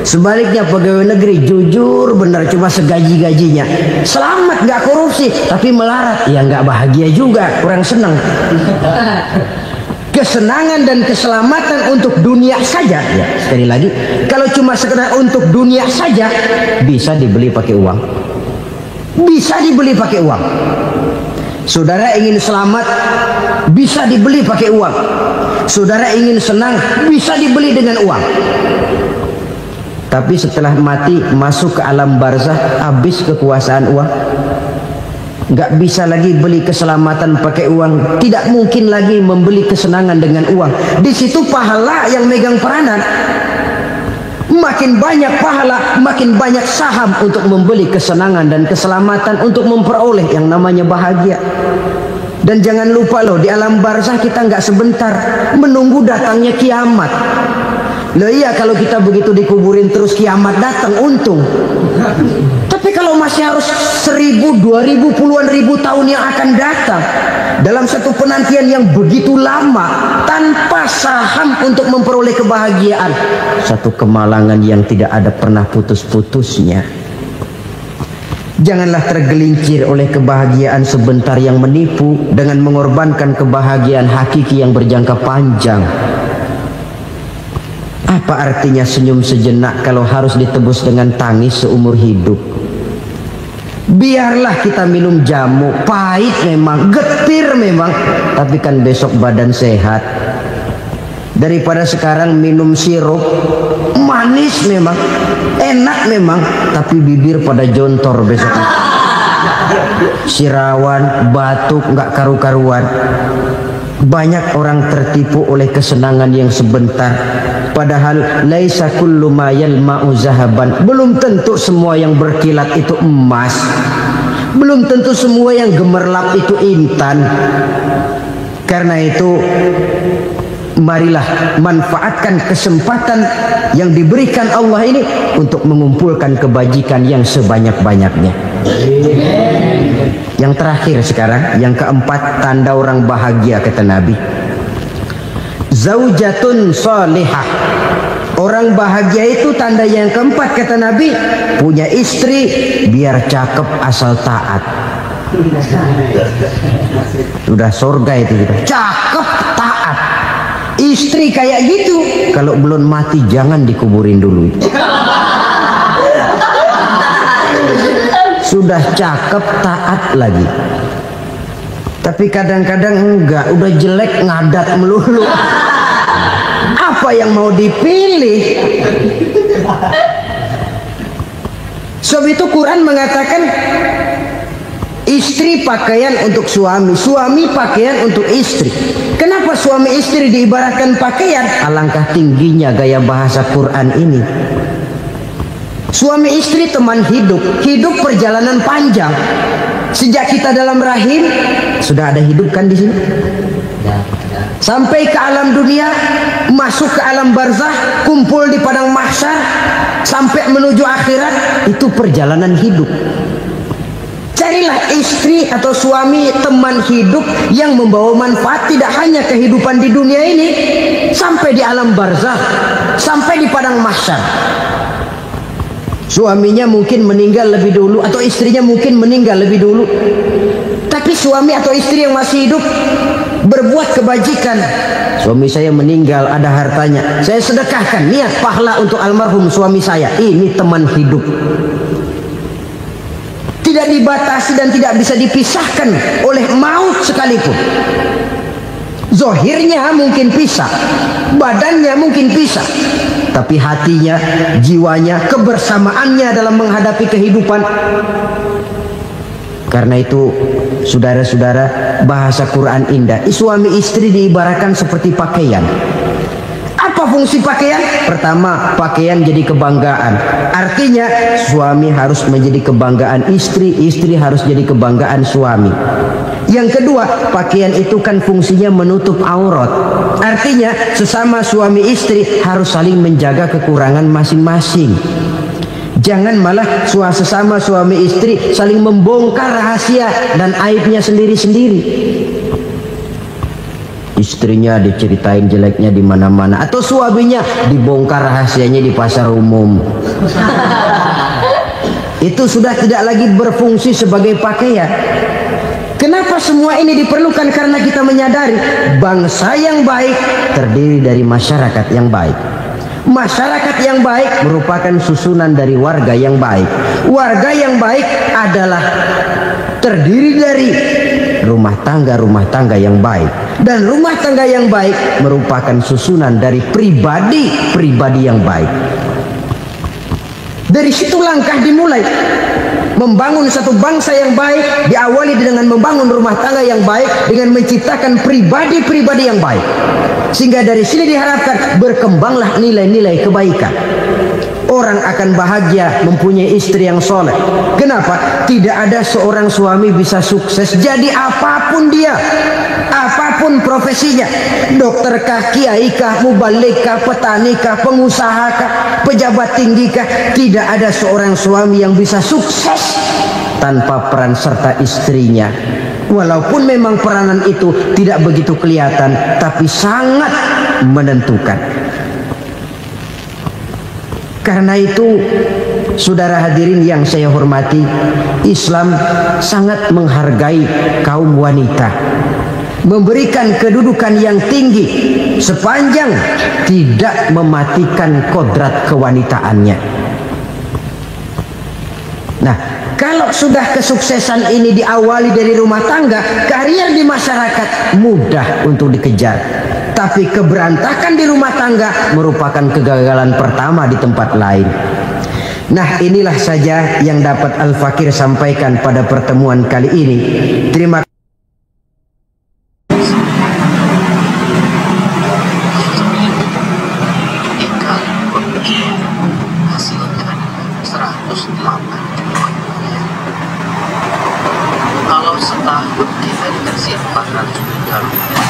B: Sebaliknya pegawai negeri jujur benar, cuma segaji-gajinya, selamat nggak korupsi, tapi melarat, ya nggak bahagia juga, kurang senang. Kesenangan dan keselamatan untuk dunia saja, ya sekali lagi, kalau cuma sekedar untuk dunia saja, bisa dibeli pakai uang, bisa dibeli pakai uang. Saudara ingin selamat, bisa dibeli pakai uang. Saudara ingin senang, bisa dibeli dengan uang. Tapi setelah mati, masuk ke alam barzah, habis kekuasaan uang. Nggak bisa lagi beli keselamatan pakai uang. Tidak mungkin lagi membeli kesenangan dengan uang. Di situ pahala yang megang peranan. Makin banyak pahala, makin banyak saham untuk membeli kesenangan dan keselamatan, untuk memperoleh yang namanya bahagia. Dan jangan lupa loh, di alam barzah kita nggak sebentar, menunggu datangnya kiamat. Loh iya, kalau kita begitu dikuburin terus kiamat datang, untung. Tapi kalau masih harus 1000, 2000, puluhan ribu tahun yang akan datang, dalam satu penantian yang begitu lama, tanpa saham untuk memperoleh kebahagiaan, satu kemalangan yang tidak ada pernah putus-putusnya. Janganlah tergelincir oleh kebahagiaan sebentar yang menipu dengan mengorbankan kebahagiaan hakiki yang berjangka panjang. Apa artinya senyum sejenak kalau harus ditebus dengan tangis seumur hidup? Biarlah kita minum jamu, pahit memang, getir memang, tapi kan besok badan sehat. Daripada sekarang minum sirup, manis memang, enak memang, tapi bibir pada jontor besok. Sirawan, batuk, nggak karu-karuan. Banyak orang tertipu oleh kesenangan yang sebentar. Padahal laisa kullu ma yalma'u zahaban. Belum tentu semua yang berkilat itu emas. Belum tentu semua yang gemerlap itu intan. Karena itu, marilah manfaatkan kesempatan yang diberikan Allah ini untuk mengumpulkan kebajikan yang sebanyak-banyaknya. Yang terakhir sekarang, yang keempat, tanda orang bahagia kata Nabi. Zaujatun salihah. Orang bahagia itu tanda yang keempat kata Nabi, punya istri biar cakep asal taat. Sudah surga itu kita. Cakep taat. Istri kayak gitu, kalau belum mati jangan dikuburin dulu. Sudah cakep taat lagi. Tapi kadang-kadang enggak, udah jelek ngadat melulu. Apa yang mau dipilih? Sebab itu Quran mengatakan istri pakaian untuk suami, suami pakaian untuk istri. Kenapa suami istri diibaratkan pakaian? Alangkah tingginya gaya bahasa Quran ini. Suami istri teman hidup, hidup perjalanan panjang. Sejak kita dalam rahim sudah ada hidup kan di sini. Sampai ke alam dunia, masuk ke alam barzah, kumpul di padang mahsyar, sampai menuju akhirat, itu perjalanan hidup. Carilah istri atau suami teman hidup yang membawa manfaat tidak hanya kehidupan di dunia ini, sampai di alam barzah, sampai di padang mahsyar. Suaminya mungkin meninggal lebih dulu, atau istrinya mungkin meninggal lebih dulu, tapi suami atau istri yang masih hidup berbuat kebajikan. Suami saya meninggal, ada hartanya, saya sedekahkan, niat pahala untuk almarhum suami saya. Ini teman hidup. Tidak dibatasi dan tidak bisa dipisahkan oleh maut sekalipun. Zohirnya mungkin pisah, badannya mungkin pisah, tapi hatinya, jiwanya, kebersamaannya dalam menghadapi kehidupan. Karena itu, saudara-saudara, bahasa Quran indah. Suami istri diibaratkan seperti pakaian. Apa fungsi pakaian? Pertama, pakaian jadi kebanggaan. Artinya suami harus menjadi kebanggaan istri, istri harus jadi kebanggaan suami. Yang kedua, pakaian itu kan fungsinya menutup aurat. Artinya sesama suami istri harus saling menjaga kekurangan masing-masing. Jangan malah sesama suami istri saling membongkar rahasia dan aibnya sendiri-sendiri. Istrinya diceritain jeleknya di mana-mana, atau suaminya dibongkar rahasianya di pasar umum. Itu sudah tidak lagi berfungsi sebagai pakaian. Kenapa semua ini diperlukan? Karena kita menyadari bangsa yang baik terdiri dari masyarakat yang baik. Masyarakat yang baik merupakan susunan dari warga yang baik. Warga yang baik adalah terdiri dari rumah tangga yang baik. Dan rumah tangga yang baik merupakan susunan dari pribadi yang baik. Dari situ langkah dimulai. Membangun satu bangsa yang baik diawali dengan membangun rumah tangga yang baik, dengan menciptakan pribadi-pribadi yang baik. Sehingga dari sini diharapkan berkembanglah nilai-nilai kebaikan. Orang akan bahagia mempunyai istri yang soleh. Kenapa? Tidak ada seorang suami bisa sukses jadi apapun dia, apapun profesinya, dokterkah, kiaikah, mubalikah, petanikah, pengusahakah, pejabat tinggikah, tidak ada seorang suami yang bisa sukses tanpa peran serta istrinya. Walaupun memang peranan itu tidak begitu kelihatan, tapi sangat menentukan. Karena itu, saudara hadirin yang saya hormati, Islam sangat menghargai kaum wanita, memberikan kedudukan yang tinggi sepanjang tidak mematikan kodrat kewanitaannya. Nah, kalau sudah kesuksesan ini diawali dari rumah tangga, karier di masyarakat mudah untuk dikejar. Tapi keberantakan di rumah tangga merupakan kegagalan pertama di tempat lain. Nah, inilah saja yang dapat Al-Fakir sampaikan pada pertemuan kali ini. Terima kasih.
C: Kalau setahun kita dikasih 400 juta rupiah,